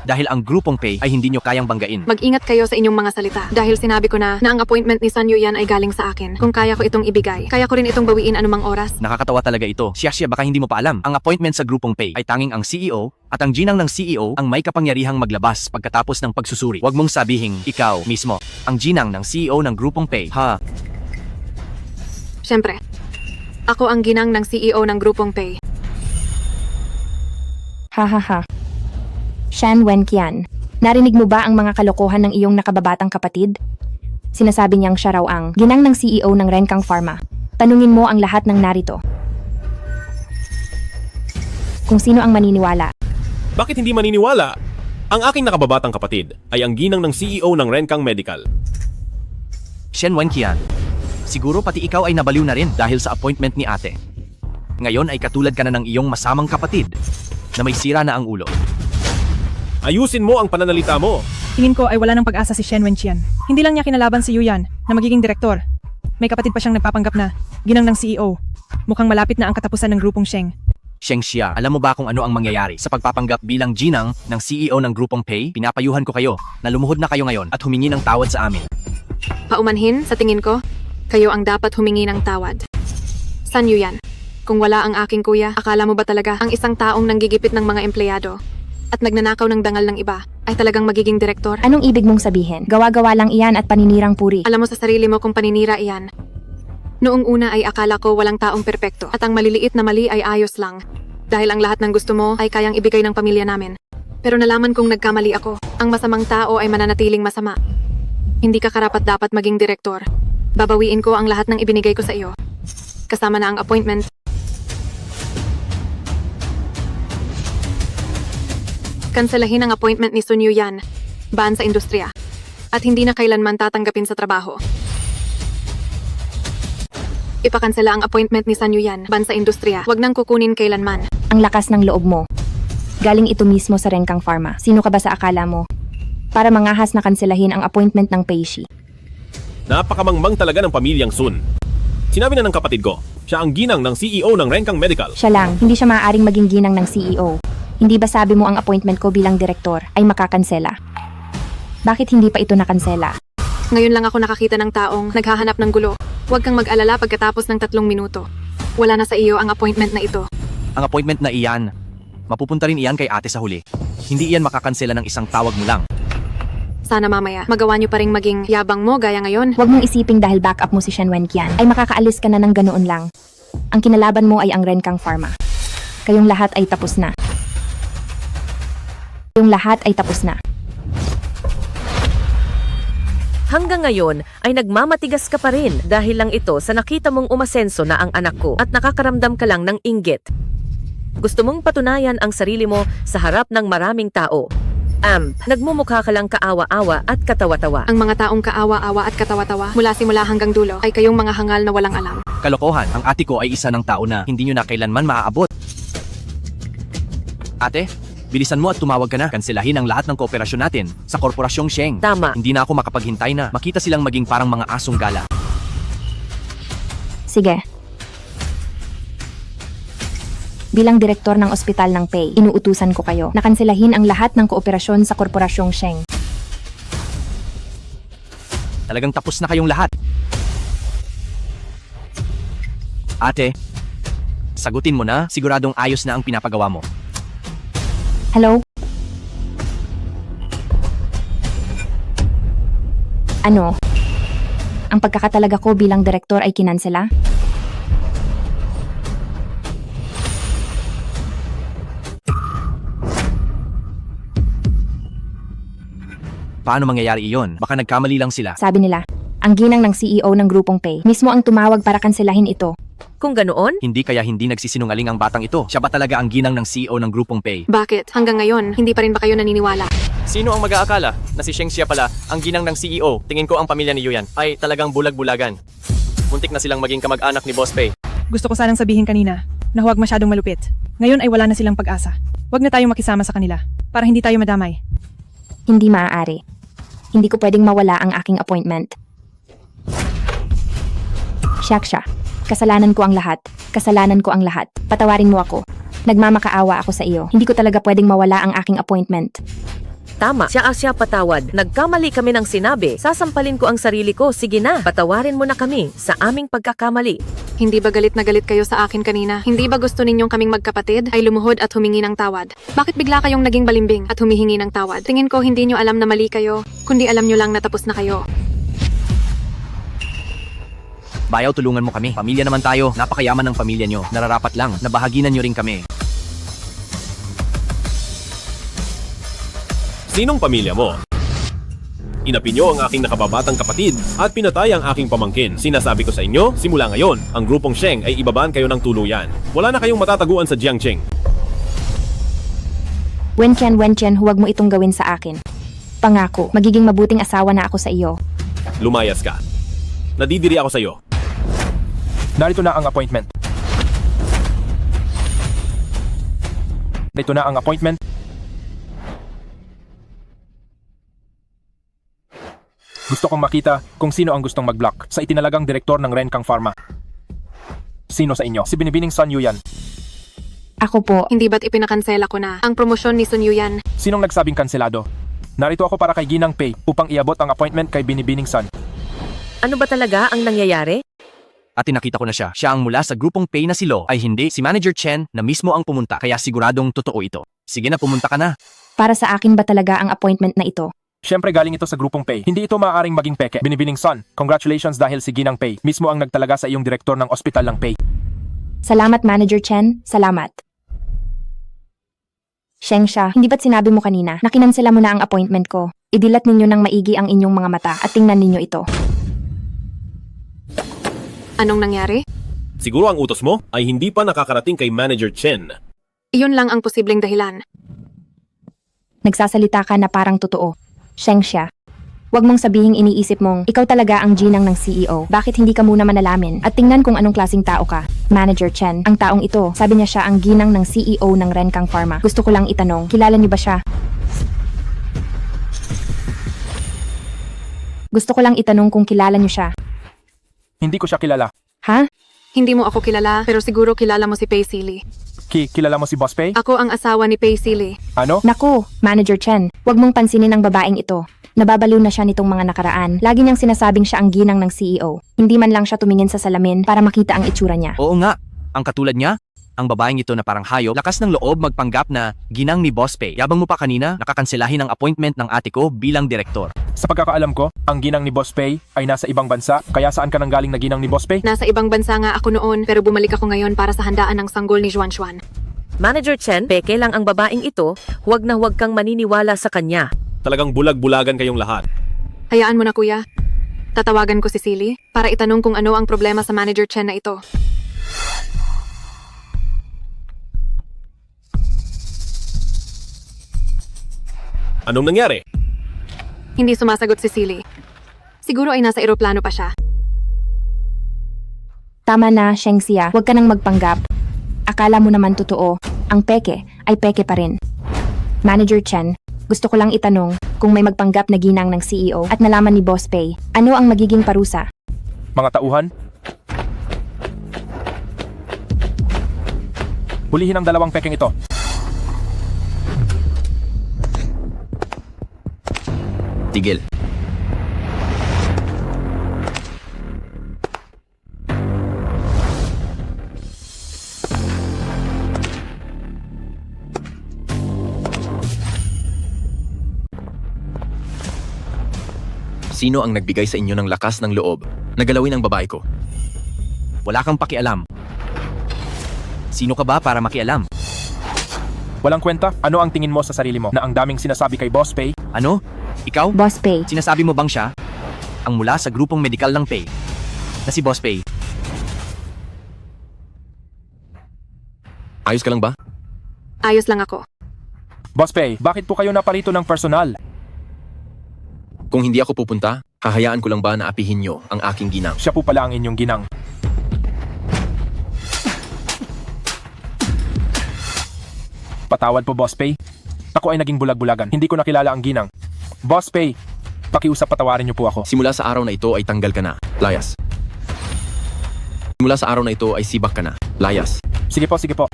Dahil ang grupong Pei ay hindi nyo kayang banggain. mag-ingat kayo sa inyong mga salita. Dahil sinabi ko na ang appointment ni San Yuyan ay galing sa akin. Kung kaya ko itong ibigay, kaya ko rin itong bawiin anumang oras. Nakakatawa talaga ito. Siya baka hindi mo pa alam. Ang appointment sa grupong Pei ay tanging ang CEO at ang ginang ng CEO ang may kapangyarihang maglabas pagkatapos ng pagsusuri. Huwag mong sabihing ikaw mismo ang ginang ng CEO ng grupong Pei. Ha? Siyempre, ako ang ginang ng CEO ng grupong Pei. Ha ha ha. Shen Wenkian, narinig mo ba ang mga kalokohan ng iyong nakababatang kapatid? Sinasabi niyang siya raw ang ginang ng CEO ng Renkang Pharma. Tanungin mo ang lahat ng narito. Kung sino ang maniniwala. bakit hindi maniniwala? Ang aking nakababatang kapatid ay ang ginang ng CEO ng Renkang Medical. Shen Wenkian, siguro pati ikaw ay nabaliw na rin dahil sa appointment ni ate. Ngayon ay katulad ka na ng iyong masamang kapatid na may sira na ang ulo. Ayusin mo ang pananalita mo. Tingin ko ay wala ng pag-asa si Shen Wenqian. Hindi lang niya kinalaban si Yuyan na magiging direktor. May kapatid pa siyang nagpapanggap na ginang ng CEO. Mukhang malapit na ang katapusan ng grupong Sheng. Sheng Xia, alam mo ba kung ano ang mangyayari sa pagpapanggap bilang ginang ng CEO ng grupong Pei? Pinapayuhan ko kayo na lumuhod na kayo ngayon at humingi ng tawad sa amin. Paumanhin, sa tingin ko, kayo ang dapat humingi ng tawad. San Yuyan? Kung wala ang aking kuya, akala mo ba talaga ang isang taong nanggigipit ng mga empleyado at nagnanakaw ng dangal ng iba ay talagang magiging direktor? Anong ibig mong sabihin? Gawa-gawa lang iyan at paninirang puri. Alam mo sa sarili mo kung paninira iyan. Noong una ay akala ko walang taong perpekto at ang maliliit na mali ay ayos lang. Dahil ang lahat ng gusto mo ay kayang ibigay ng pamilya namin. Pero nalaman kong nagkamali ako. Ang masamang tao ay mananatiling masama. Hindi ka karapat-dapat maging direktor. Babawiin ko ang lahat ng ibinigay ko sa iyo. Kasama na ang appointment. Kanselahin ang appointment ni Sun Yuyan, ban sa industriya, at hindi na kailanman tatanggapin sa trabaho. Ipakansela ang appointment ni San Yuyan, ban sa industriya, wag nang kukunin kailanman. Ang lakas ng loob mo. Galing ito mismo sa Renkang Pharma. Sino ka ba sa akala mo? Para mangahas na kanselahin ang appointment ng Peishi. Napakamangmang talaga ng pamilyang Sun. Sinabi na ng kapatid ko, siya ang ginang ng CEO ng Renkang Medical. Siya lang, hindi siya maaaring maging ginang ng CEO. Hindi ba sabi mo ang appointment ko bilang direktor ay makakansela? Bakit hindi pa ito nakansela? Ngayon lang ako nakakita ng taong naghahanap ng gulo. Huwag kang mag-alala pagkatapos ng 3 minuto. Wala na sa iyo ang appointment na ito. Ang appointment na iyan, mapupunta rin iyan kay ate sa huli. Hindi iyan makakansela ng isang tawag mo lang. Sana mamaya, magawa niyo pa ring maging yabang mo gaya ngayon. Huwag mong isiping dahil backup mo si Shen Wenqian ay makakaalis ka na ng ganoon lang. Ang kinalaban mo ay ang Renkang Pharma. Kayong lahat ay tapos na. Kayong lahat ay tapos na. Hanggang ngayon ay nagmamatigas ka pa rin dahil lang ito sa nakita mong umasenso na ang anak ko at nakakaramdam ka lang ng inggit. Gusto mong patunayan ang sarili mo sa harap ng maraming tao. Nagmumukha ka lang kaawa-awa at katawa-tawa. Ang mga taong kaawa-awa at katawa-tawa mula simula hanggang dulo ay kayong mga hangal na walang alam. Kalokohan, ang ate ko ay isa ng tao na hindi nyo na kailanman maaabot. Ate, bilisan mo at tumawag ka na. Kanselahin ang lahat ng kooperasyon natin sa Korporasyong Sheng. Tama. Hindi na ako makapaghintay na makita silang maging parang mga asong gala. Sige. Bilang direktor ng ospital ng Pei, inuutusan ko kayo na kanselahin ang lahat ng kooperasyon sa Korporasyong Sheng. Talagang tapos na kayong lahat. Ate, sagutin mo na, siguradong ayos na ang pinapagawa mo. Hello? Ano? Ang pagkakatalaga ko bilang direktor ay kinansela? Paano mangyayari iyon? Baka nagkamali lang sila. Sabi nila, ang ginang ng CEO ng grupong Pei mismo ang tumawag para kanselahin ito. Kung ganoon, Hindi kaya hindi nagsisinungaling ang batang ito. Siya ba talaga ang ginang ng CEO ng grupong Pei? Bakit? Hanggang ngayon, hindi pa rin ba kayo naniniwala? Sino ang mag-aakala na si Sheng Xia pala ang ginang ng CEO? Tingin ko ang pamilya ni Yuyan ay talagang bulag-bulagan. Muntik na silang maging kamag-anak ni Boss Pei. Gusto ko sanang sabihin kanina na huwag masyadong malupit. Ngayon ay wala na silang pag-asa. Huwag na tayong makisama sa kanila para hindi tayo madamay. Hindi maaari. Hindi ko pwedeng mawala ang aking appointment. Shaksha, kasalanan ko ang lahat. Kasalanan ko ang lahat. Patawarin mo ako. Nagmamakaawa ako sa iyo. Hindi ko talaga pwedeng mawala ang aking appointment. tama. Siya patawad. Nagkamali kami ng sinabi. Sasampalin ko ang sarili ko. Sige na, patawarin mo na kami sa aming pagkakamali. Hindi ba galit na galit kayo sa akin kanina? Hindi ba gusto ninyong kaming magkapatid ay lumuhod at humingi ng tawad? Bakit bigla kayong naging balimbing at humihingi ng tawad? Tingin ko hindi nyo alam na mali kayo, kundi alam nyo lang na tapos na kayo. Bayaw, tulungan mo kami. Pamilya naman tayo. Napakayaman ng pamilya nyo. Nararapat lang na bahaginan nyo rin kami. Sinong pamilya mo? Inapi nyo ang aking nakababatang kapatid at pinatay ang aking pamangkin. Sinasabi ko sa inyo, simula ngayon, ang grupong Sheng ay ibaban kayo ng tuluyan. Wala na kayong matataguan sa Jiangcheng. Wenqian, huwag mo itong gawin sa akin. Pangako, magiging mabuting asawa na ako sa iyo. Lumayas ka. Nadidiri ako sa iyo. Narito na ang appointment. Narito na ang appointment. Gusto kong makita kung sino ang gustong mag-block sa itinalagang direktor ng Renkang Pharma. Sino sa inyo? Si Binibining Sun Yuyan. Ako po. Hindi ba't ipinakansela ko na ang promosyon ni Sun Yuyan? Sinong nagsabing kanselado? Narito ako para kay Ginang Pei upang iabot ang appointment kay Binibining Sun. Ano ba talaga ang nangyayari? At nakita ko na siya. Siya ang mula sa grupong Pay na si Lo ay hindi si Manager Chen na mismo ang pumunta kaya siguradong totoo ito. Sige na, pumunta ka na. Para sa akin ba talaga ang appointment na ito? Siyempre galing ito sa grupong Pei. Hindi ito maaaring maging peke. Binibining Sun, congratulations dahil si Ginang Pei mismo ang nagtalaga sa iyong direktor ng ospital ng Pei. Salamat, Manager Chen. Salamat. Shengsha, hindi ba't sinabi mo kanina na kinansela mo na ang appointment ko? Idilat ninyo ng maigi ang inyong mga mata at tingnan ninyo ito. Anong nangyari? Siguro ang utos mo ay hindi pa nakakarating kay Manager Chen. Iyon lang ang posibleng dahilan. Nagsasalita ka na parang totoo. Shengsha, huwag mong sabihing iniisip mong ikaw talaga ang ginang ng CEO. Bakit hindi ka muna manalamin at tingnan kung anong klaseng tao ka? Manager Chen, ang taong ito, sabi niya siya ang ginang ng CEO ng Renkang Pharma. Gusto ko lang itanong, kilala niyo ba siya? Gusto ko lang itanong kung kilala niyo siya. Hindi ko siya kilala. Ha? Hindi mo ako kilala, pero siguro kilala mo si Pei Sili. Kilala mo si Boss Pei? Ako ang asawa ni Pei Sili. Ano? Naku, Manager Chen, huwag mong pansinin ang babaeng ito. Nababaliw na siya nitong mga nakaraan. Lagi niyang sinasabing siya ang ginang ng CEO. Hindi man lang siya tumingin sa salamin para makita ang itsura niya. Oo nga, ang katulad niya, ang babaeng ito na parang hayop, lakas ng loob magpanggap na ginang ni Boss Pei. Yabang mo pa kanina, nakakanselahin ang appointment ng ate ko bilang direktor. Sa pagkakaalam ko, ang ginang ni Boss Pei ay nasa ibang bansa, kaya saan ka nang galing na ginang ni Boss Pei? Nasa ibang bansa nga ako noon, pero bumalik ako ngayon para sa handaan ng sanggol ni Xuan Xuan. Manager Chen, peke lang ang babaeng ito, huwag na huwag kang maniniwala sa kanya. Talagang bulag-bulagan kayong lahat. Hayaan mo na kuya. Tatawagan ko si Sili para itanong kung ano ang problema sa Manager Chen na ito. Anong nangyari? Hindi sumasagot si Sili. Siguro ay nasa eroplano pa siya. Tama na, Shengxia, huwag ka nang magpanggap. Akala mo naman totoo, ang peke ay peke pa rin. Manager Chen, gusto ko lang itanong kung may magpanggap na ginang ng CEO at nalaman ni Boss Pei, ano ang magiging parusa? Mga tauhan? Hulihin ang dalawang pekeng ito. Tigil. Sino ang nagbigay sa inyo ng lakas ng loob na galawin ang babae ko? Wala kang pakialam. Sino ka ba para makialam? Walang kwenta, ano ang tingin mo sa sarili mo na ang daming sinasabi kay Boss Pei? Ano? Ikaw? Boss Pei, Sinasabi mo bang siya? Ang mula sa grupong medikal ng Pei na si Boss Pei. Ayos ka lang ba? Ayos lang ako. Boss Pei, bakit po kayo naparito ng personal? Kung hindi ako pupunta, hahayaan ko lang ba na apihin nyo ang aking ginang? Siya po pala ang inyong ginang. Patawad po, Boss Pei. Ako ay naging bulag-bulagan. Hindi ko nakilala ang ginang. Boss Pei, pakiusap patawarin niyo po ako. Simula sa araw na ito ay tanggal ka na, layas. Simula sa araw na ito ay sibak ka na, layas. Sige po, sige po.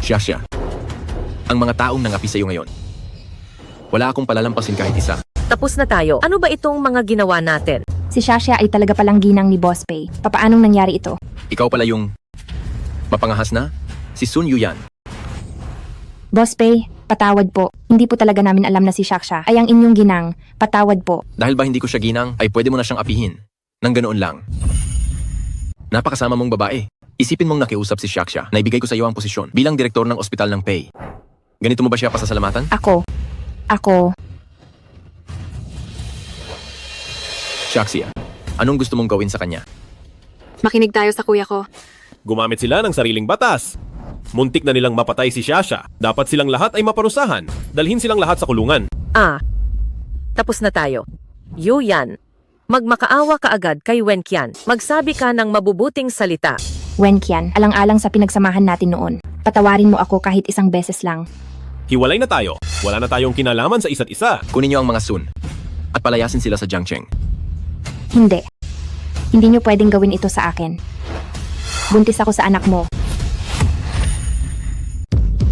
Siya. Ang mga taong nangapi sa iyo ngayon. Wala akong palalampasin kahit isa. Tapos na tayo. Ano ba itong mga ginawa natin? si Shasha ay talaga palang ginang ni Boss Pei. Papaanong nangyari ito? Ikaw pala yung mapangahas na? Si Sun Yuyan. Boss Pei, patawad po. Hindi po talaga namin alam na si Shaksha ay ang inyong ginang. Patawad po. Dahil ba hindi ko siya ginang, ay pwede mo na siyang apihin. Nang ganoon lang. Napakasama mong babae. Isipin mong nakiusap si Shaksha na ibigay ko sa iyo ang posisyon bilang direktor ng ospital ng Pei. Ganito mo ba siya pasasalamatan? Ako. Shaksha, anong gusto mong gawin sa kanya? Makinig tayo sa kuya ko. Gumamit sila ng sariling batas. Muntik na nilang mapatay si Shasha. Dapat silang lahat ay maparusahan. Dalhin silang lahat sa kulungan. Tapos na tayo. Yuyan, magmakaawa ka agad kay Wenqian. Magsabi ka ng mabubuting salita. Wenqian, alang-alang sa pinagsamahan natin noon. Patawarin mo ako kahit isang beses lang. Hiwalay na tayo. Wala na tayong kinalaman sa isa't isa. Kunin niyo ang mga Sun. at palayasin sila sa Jiangcheng. Hindi. Hindi niyo pwedeng gawin ito sa akin. Buntis ako sa anak mo.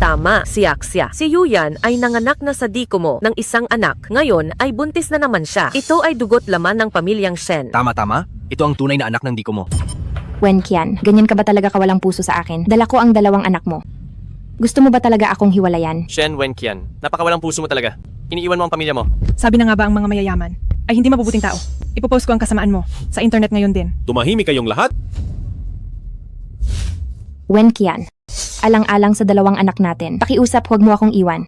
Tama, si Axia. Si Yuyan ay nanganak na sa diko mo ng isang anak. Ngayon ay buntis na naman siya. Ito ay dugot laman ng pamilyang Shen. Tama. Ito ang tunay na anak ng diko mo. Wenqian, ganyan ka ba talaga kawalang puso sa akin? Dala ko ang 2 anak mo. Gusto mo ba talaga akong hiwalayan? Shen Wenqian, napakawalang puso mo talaga. Iniiwan mo ang pamilya mo. Sabi na nga ba ang mga mayayaman ay hindi mabubuting tao. Ipopost ko ang kasamaan mo sa internet ngayon din. Tumahimik kayong lahat? Wenqian, alang-alang sa 2 anak natin. Pakiusap, huwag mo akong iwan.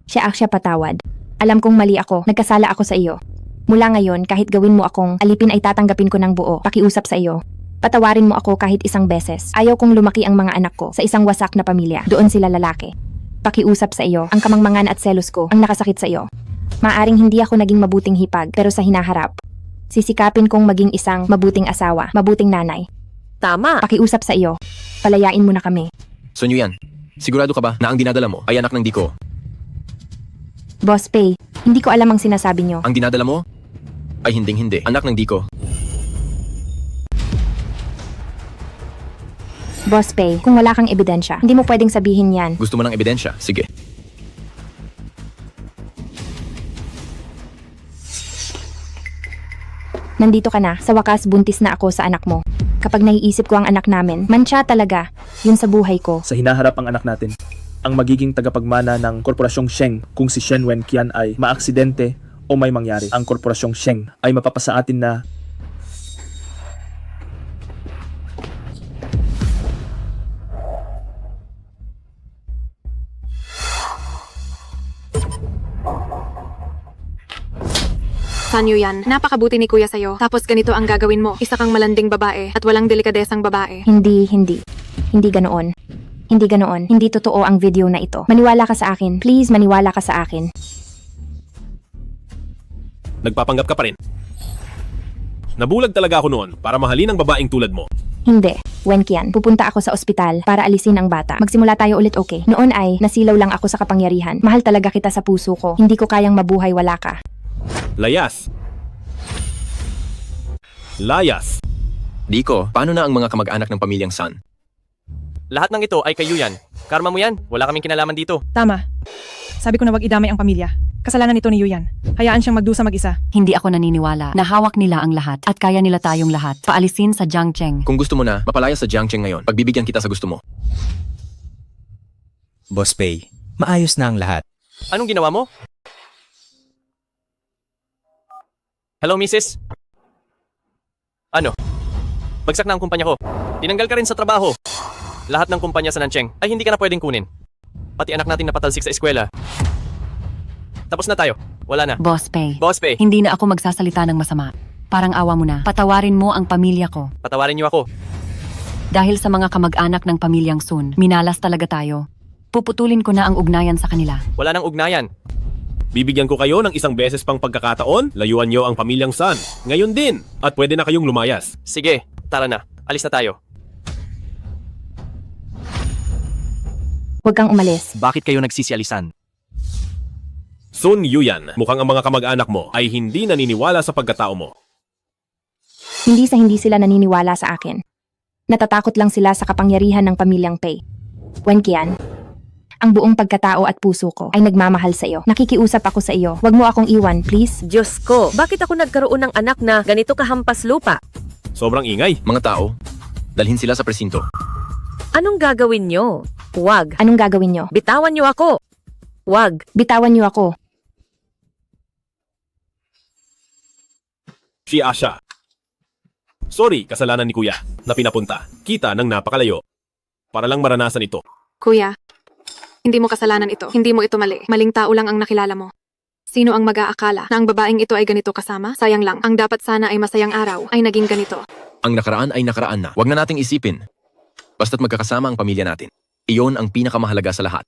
Siya patawad. Alam kong mali ako, nagkasala ako sa iyo. Mula ngayon, kahit gawin mo akong alipin ay tatanggapin ko ng buo. Pakiusap sa iyo. Patawarin mo ako kahit isang beses. Ayaw kong lumaki ang mga anak ko sa isang wasak na pamilya. Doon sila lalaki. Pakiusap sa iyo, ang kamangmangan at selos ko ang nakasakit sa iyo. Maaring hindi ako naging mabuting hipag, pero sa hinaharap, sisikapin kong maging isang mabuting asawa, mabuting nanay. Tama. Pakiusap sa iyo. Palayain mo na kami. Son Yuyan, sigurado ka ba na ang dinadala mo ay anak ng Diko? Boss Pei, hindi ko alam ang sinasabi niyo. Ang dinadala mo ay hinding-hindi anak ng Diko. Boss Pei, kung wala kang ebidensya, hindi mo pwedeng sabihin yan. Gusto mo ng ebidensya? Sige. Nandito ka na, sa wakas buntis na ako sa anak mo. Kapag naiisip ko ang anak namin, mantsa talaga. Yun sa buhay ko. Sa hinaharap ang anak natin, ang magiging tagapagmana ng Korporasyong Sheng kung si Shen Wenqian ay maaksidente o may mangyari. Ang Korporasyong Sheng ay mapapasa atin na San Yuyan, napakabuti ni Kuya sa'yo. Tapos ganito ang gagawin mo. Isa kang malanding babae at walang delikadesang babae. Hindi. Hindi ganoon. Hindi ganoon. Hindi totoo ang video na ito. Maniwala ka sa akin. Please, maniwala ka sa akin. Nagpapanggap ka pa rin. Nabulag talaga ako noon para mahalin ang babaeng tulad mo. Hindi. Wenqian, pupunta ako sa ospital para alisin ang bata. Magsimula tayo ulit, okay? Noon ay nasilaw lang ako sa kapangyarihan. Mahal talaga kita sa puso ko. Hindi ko kayang mabuhay wala ka. Layas. Diko, paano na ang mga kamag-anak ng pamilyang San? Lahat ng ito ay kay Yuyan. Karma mo yan. Wala kaming kinalaman dito. Tama. Sabi ko na wag idamay ang pamilya. Kasalanan ito ni Yuyan. Hayaan siyang magdusa mag-isa. Hindi ako naniniwala na hawak nila ang lahat at kaya nila tayong lahat. Paalisin sa Jiangcheng. Kung gusto mo na, mapalaya sa Jiangcheng ngayon. Pagbibigyan kita sa gusto mo. Boss Pei, maayos na ang lahat. Anong ginawa mo? Hello, Mrs. Ano? Bagsak na ang kumpanya ko. Tinanggal ka rin sa trabaho. Lahat ng kumpanya sa Nancheng ay hindi ka na pwedeng kunin. Pati anak natin napatalsik sa eskwela. Tapos na tayo. Wala na. Boss Pei, Hindi na ako magsasalita ng masama. Parang awa mo na. Patawarin mo ang pamilya ko. Patawarin niyo ako. Dahil sa mga kamag-anak ng pamilyang Sun, minalas talaga tayo. Puputulin ko na ang ugnayan sa kanila. Wala nang ugnayan. Bibigyan ko kayo ng isang beses pang pagkakataon, layuan nyo ang pamilyang San. Ngayon din, at pwede na kayong lumayas. Sige, tara na. Alis na tayo. Huwag kang umalis. Bakit kayo nagsisialisan? Sun Yuyan, mukhang ang mga kamag-anak mo ay hindi naniniwala sa pagkatao mo. Hindi sila naniniwala sa akin. Natatakot lang sila sa kapangyarihan ng pamilyang Pei. Wenqian, ang buong pagkatao at puso ko ay nagmamahal sa iyo. Nakikiusap ako sa iyo. Huwag mo akong iwan, please. Diyos ko, bakit ako nagkaroon ng anak na ganito kahampas lupa? Sobrang ingay. Mga tao, dalhin sila sa presinto. Anong gagawin nyo? Huwag. Anong gagawin nyo? Bitawan nyo ako. Huwag. Bitawan nyo ako. Si Asha. Sorry, kasalanan ni Kuya na pinapunta. Kita ng napakalayo. Para lang maranasan ito. Kuya, hindi mo kasalanan ito. Hindi mo ito mali. Maling tao lang ang nakilala mo. Sino ang mag-aakala na ang babaeng ito ay ganito kasama? Sayang lang, ang dapat sana ay masayang araw ay naging ganito. Ang nakaraan ay nakaraan na. Huwag na nating isipin. Basta't magkakasama ang pamilya natin. Iyon ang pinakamahalaga sa lahat.